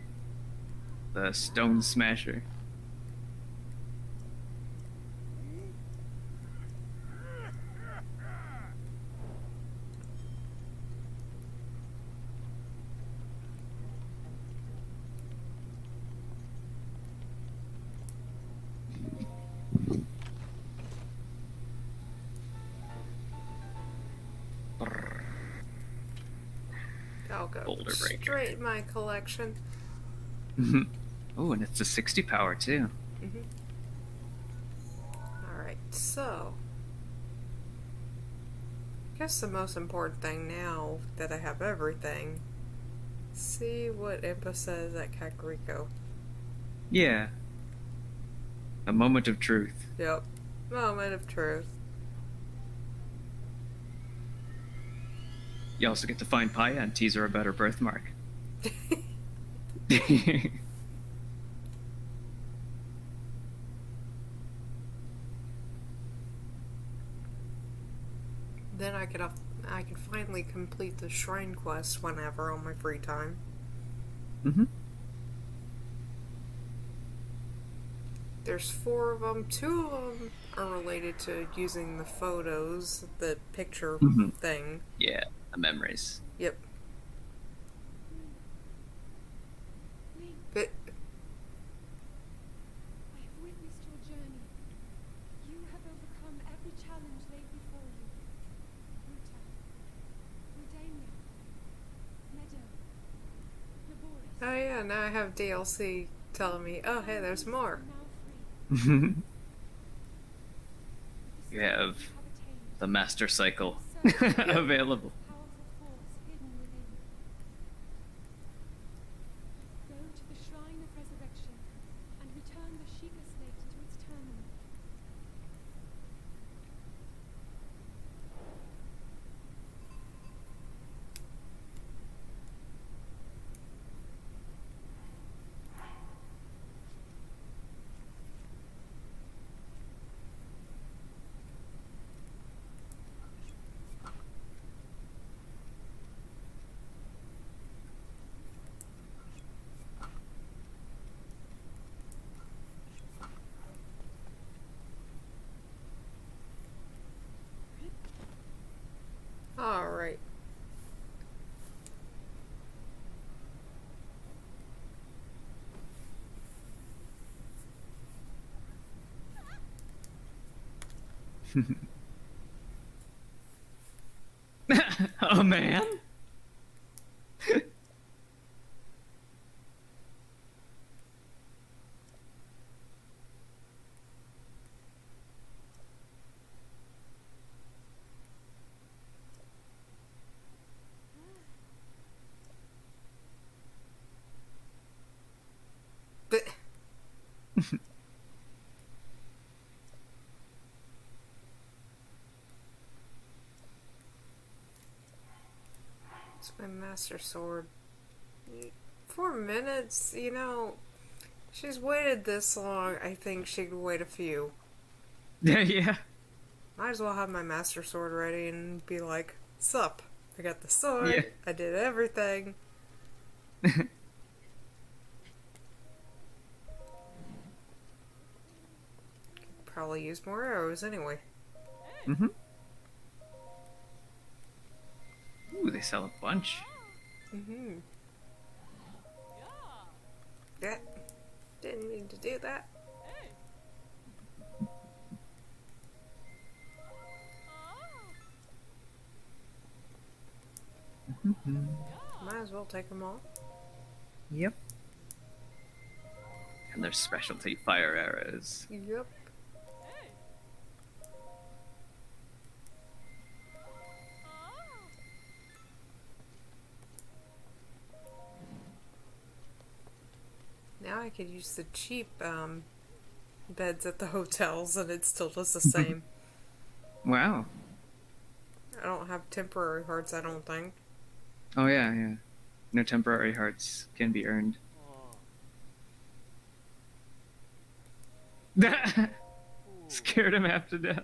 the stone smasher. I'll go Boulder breaker. straight in my collection. Oh, and it's a 60 power too. Alright, so. I guess the most important thing now that I have everything. See what Impa says at Kakariko. Yeah. A moment of truth. Yep. Moment of truth. You also get to find Paya and tease her about her birthmark. Then I can finally complete the shrine quest whenever on my free time. Mm-hmm. There's 4 of them. 2 of them are related to using the photos, the picture Mhm. thing. Yeah, the memories. Yep. Link, But I have witnessed your journey. You have overcome every challenge laid before you. Ruta, Rudania, Meadow, Laboris. oh yeah, now I have DLC telling me, oh hey, there's more. Now free. You With the have strength you have attained, the Master Cycle search for the available. powerful force hidden within. Go to the Shrine of Resurrection and return the Sheikah Slate to its terminal. Oh man. But it's my master sword. 4 minutes, you know, she's waited this long. I think she'd wait a few. Yeah, yeah. Might as well have my master sword ready and be like, sup, I got the sword, Yeah. I did everything. Probably use more arrows anyway. Mm-hmm. Ooh, they sell a bunch. Mm-hmm. Yeah. Didn't mean to do that. Might as well take them all. Yep. And their specialty fire arrows. Yep. Now I could use the cheap beds at the hotels and it still does the same. Wow. I don't have temporary hearts, I don't think. Oh yeah, yeah. No temporary hearts can be earned. Scared him half to death.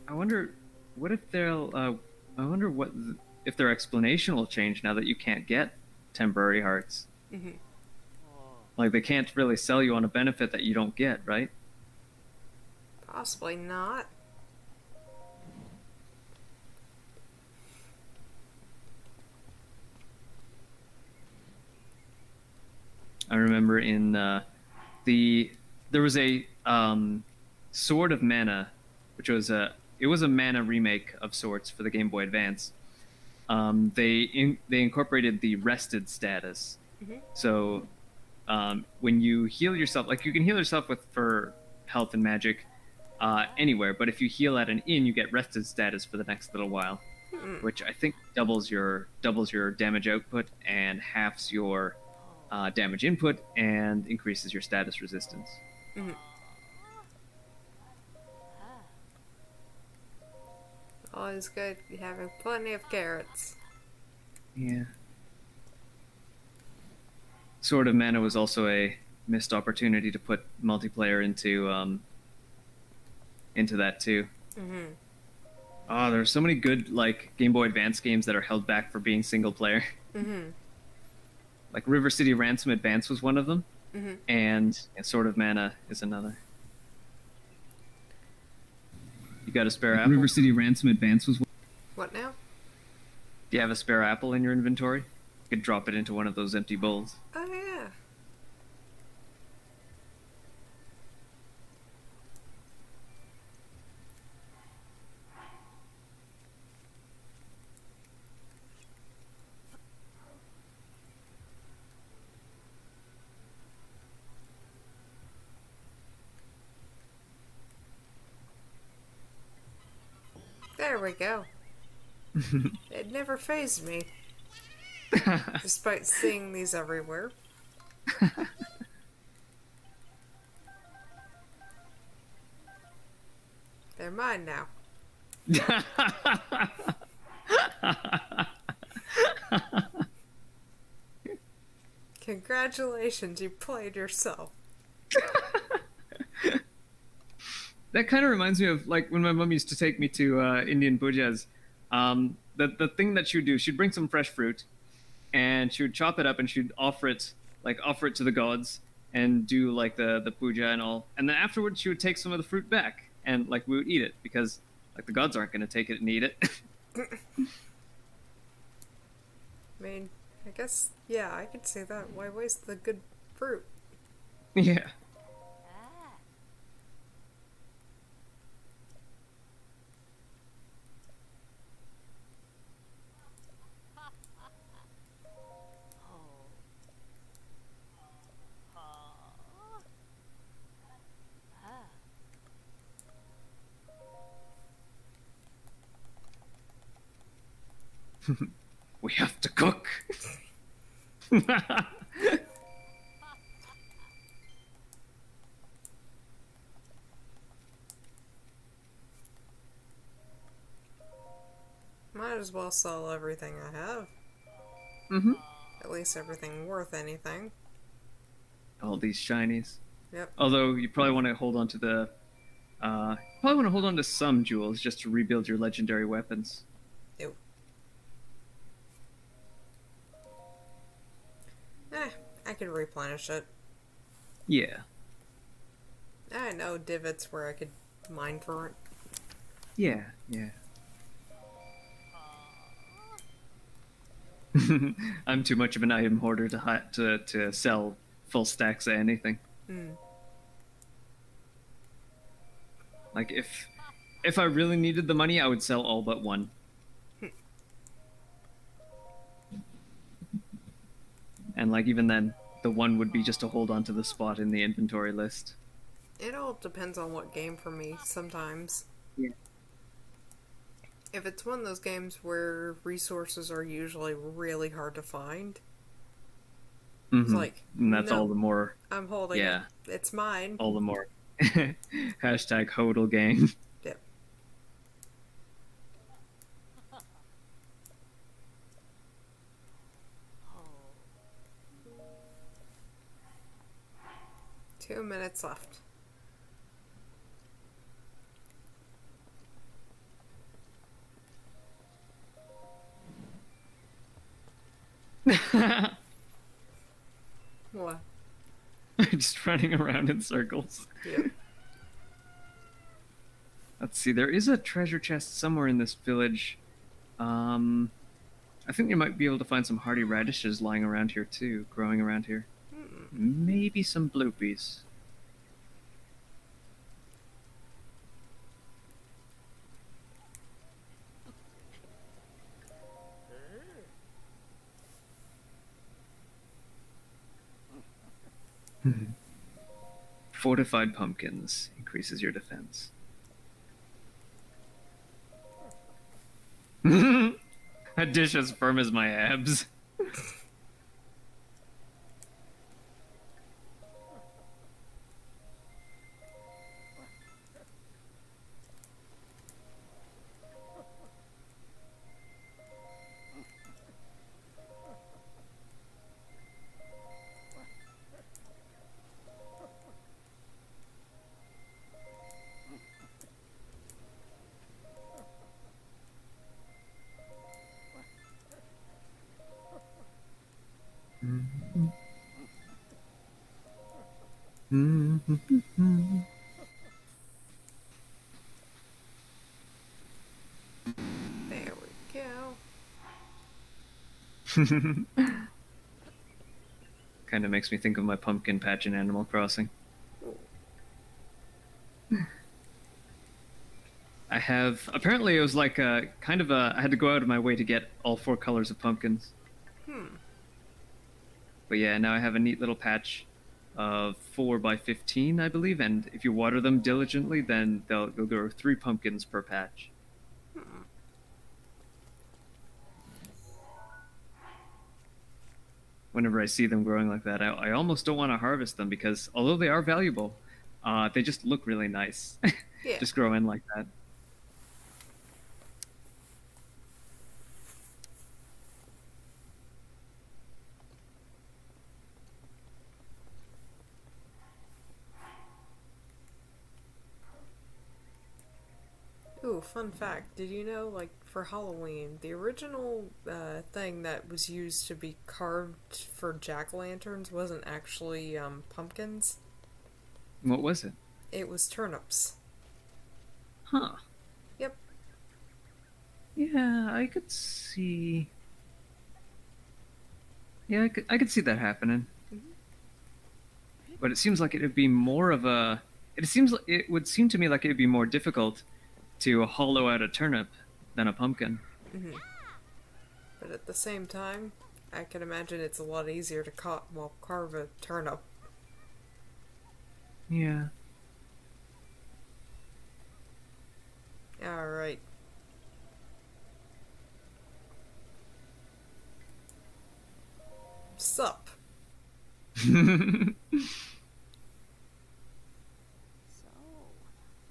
I wonder, what if they'll? I wonder what if their explanation will change now that you can't get temporary hearts. Mhm. Like they can't really sell you on a benefit that you don't get, right? Possibly not. I remember in there was a Sword of Mana, which was it was a mana remake of sorts for the Game Boy Advance. They incorporated the rested status, so when you heal yourself, like you can heal yourself for health and magic anywhere, but if you heal at an inn, you get rested status for the next little while, which I think doubles your damage output and halves your damage input and increases your status resistance. Always good having plenty of carrots. Yeah. Sword of Mana was also a missed opportunity to put multiplayer into that too. Oh, there are so many good like Game Boy Advance games that are held back for being single player. Like River City Ransom Advance was one of them, and Sword of Mana is another. You got a spare apple? River City Ransom Advance was. What now? Do you have a spare apple in your inventory? You could drop it into one of those empty bowls. Oh yeah. There we go. It never fazed me, despite seeing these everywhere. They're mine now. Congratulations, you played yourself. That kind of reminds me of like when my mom used to take me to Indian pujas. The thing that she would do, she'd bring some fresh fruit, and she would chop it up and she'd offer it to the gods and do like the puja and all. And then afterwards, she would take some of the fruit back and like we would eat it because like the gods aren't going to take it and eat it. I mean, I guess, yeah, I could say that. Why waste the good fruit? Yeah. Ah. Oh. Huh? Ah. We have to cook. Might as well sell everything I have. Mm-hmm. At least everything worth anything. All these shinies. Yep. Although you probably want to hold on to the probably want to hold on to some jewels just to rebuild your legendary weapons. Ew. I could replenish it. Yeah. I know divots where I could mine for it. Yeah, yeah. I'm too much of an item hoarder to sell full stacks of anything. Hmm. Like if I really needed the money, I would sell all but one. And like even then, the one would be just to hold on to the spot in the inventory list. It all depends on what game for me, sometimes. Yeah. If it's one of those games where resources are usually really hard to find, it's like, And that's no, all the more. I'm holding Yeah. it. It's mine. All the more. Hashtag hodl gang. Yep. Oh. 2 minutes left. What? Just running around in circles. Yep. Let's see, there is a treasure chest somewhere in this village. I think you might be able to find some hardy radishes lying around here too, growing around here. Maybe some bloopies. Fortified pumpkins increases your defense. A dish as firm as my abs. There we go. Kind of makes me think of my pumpkin patch in Animal Crossing. I have apparently it was like a kind of a I had to go out of my way to get all 4 colors of pumpkins. But yeah, now I have a neat little patch of 4 by 15, I believe, and if you water them diligently, then they'll grow 3 pumpkins per patch. Whenever I see them growing like that, I almost don't want to harvest them because although they are valuable, they just look really nice. Yeah. Just growing like that. Ooh, fun fact. Did you know, like, for Halloween, the original thing that was used to be carved for jack-o'-lanterns wasn't actually pumpkins? What was it? It was turnips. Huh. Yep. Yeah, I could see. Yeah, I could see that happening. But it seems like it'd be more of a. It would seem to me like it'd be more difficult to hollow out a turnip than a pumpkin. But at the same time, I can imagine it's a lot easier to carve a turnip. Yeah. Alright. Sup? So,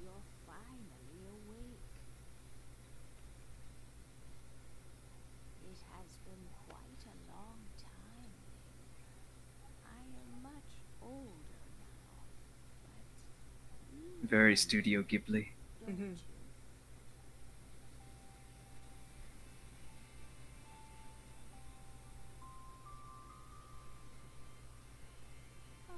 you're finally awake. It has been quite a long time. I am much older now, but you Very Studio Ghibli. don't you? Huh.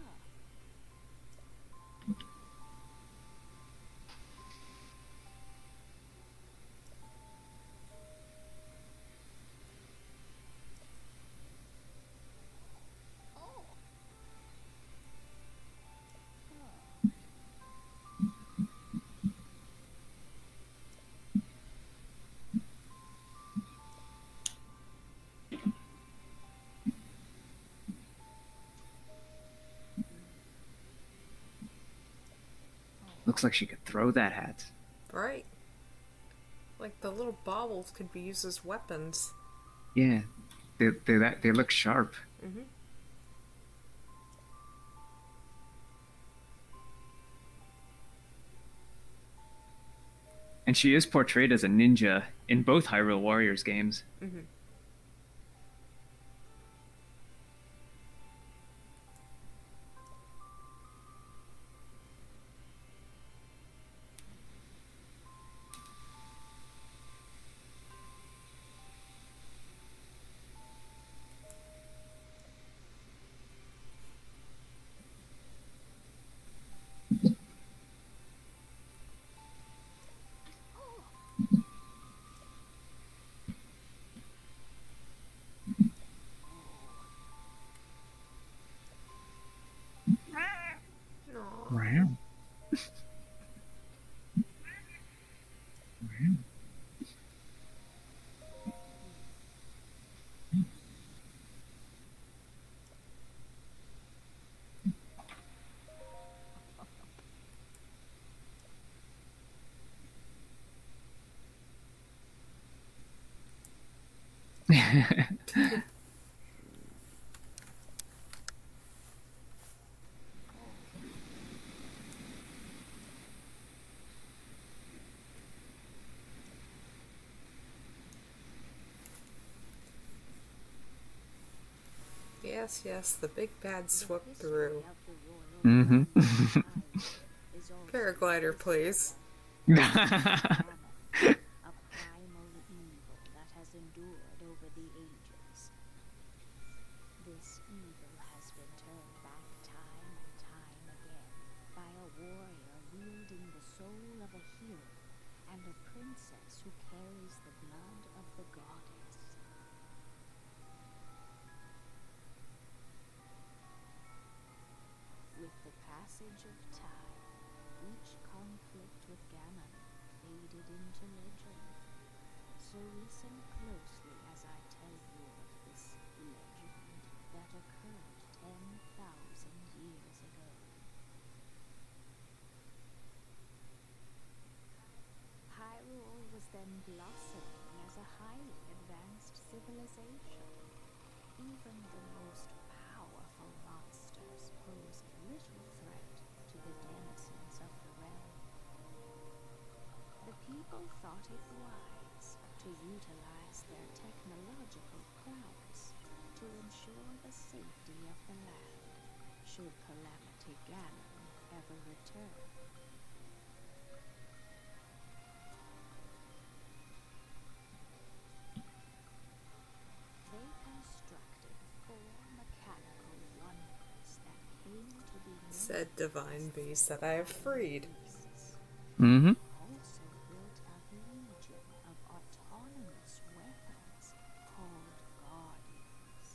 Oh. Huh. Looks like she could throw that hat. Right? Like the little baubles could be used as weapons. Yeah, they look sharp. Mm-hmm. And she is portrayed as a ninja in both Hyrule Warriors games. Mm-hmm. Aw. Wow. Yes, yes, the big bad The swept history through. of the royal Mhm. family is also Paraglider, please. a primal evil that has endured over the ages. This evil has been turned back time and time again by a warrior wielding the soul of a hero and a princess who carries the blood of the goddess. With the passage of time, each conflict with Ganon faded into legend. So listen closely as I tell you of this legend that occurred 10,000 years ago. Hyrule was then blossoming as a highly advanced civilization. Even the most powerful monsters posed little threat to the denizens of the realm. The people thought it wise to utilize their technological prowess to ensure the safety of the land should Calamity Ganon ever return. They constructed 4 mechanical wonders that came to be known Said divine beast that I have freed. beasts. Mhm. Also built a legion of autonomous weapons called Guardians.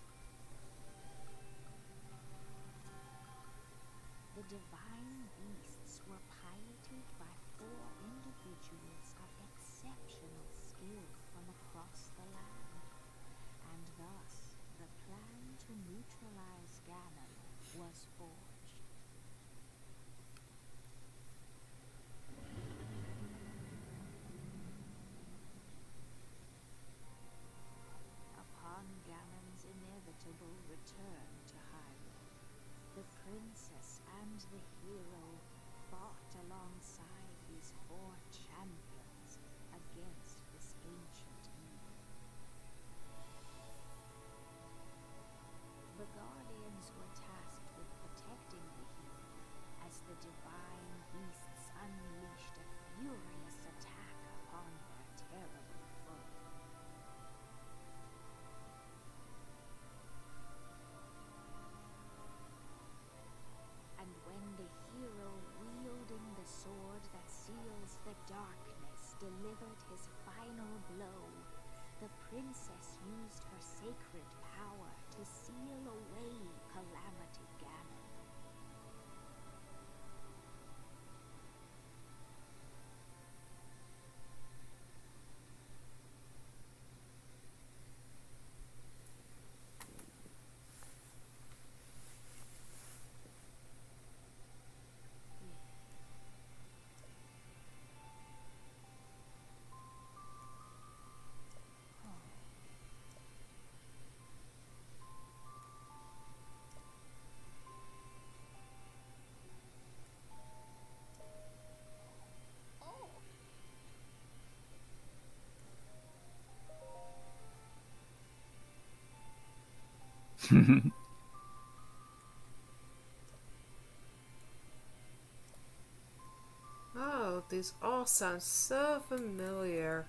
Oh, these all sound so familiar.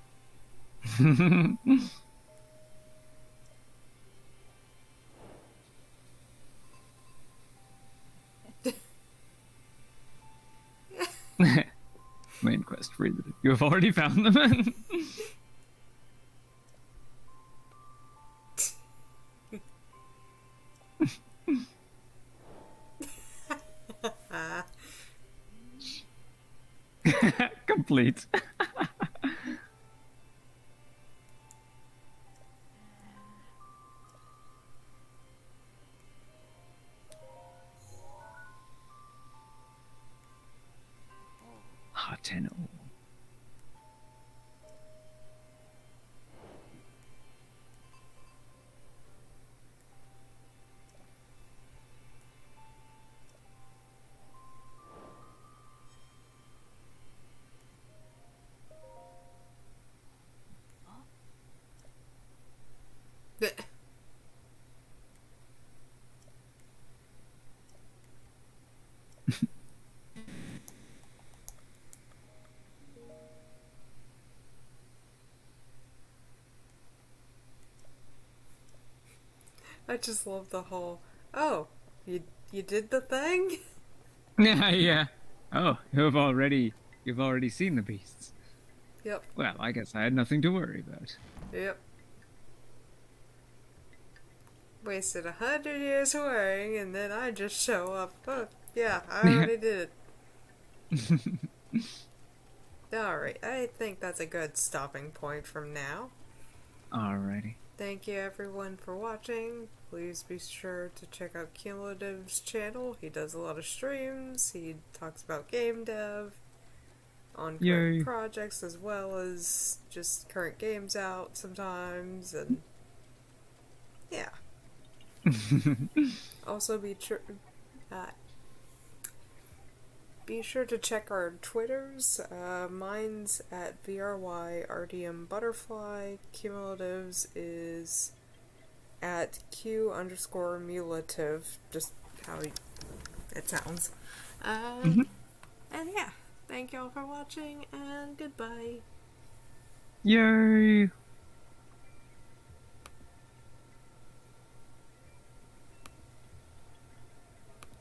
Main quest read it. You have already found them. Complete. Hot and old. I just love the whole, oh, you did the thing? Yeah, yeah. Oh, you've already seen the beasts. Yep, Well, I guess I had nothing to worry about. yep. Wasted 100 years worrying, and then I just show up. Oh, yeah, I already did it. Alright, I think that's a good stopping point from now. Alrighty. Thank you everyone for watching. Please be sure to check out Cumulative's channel. He does a lot of streams. He talks about game dev on current Yay. projects as well as just current games out sometimes, and yeah. Also be sure to check our Twitters. Mine's at VRYRDMButterfly. Cumulatives is at Q_mulative. Just how it sounds. And yeah, thank y'all for watching, and goodbye. Yay!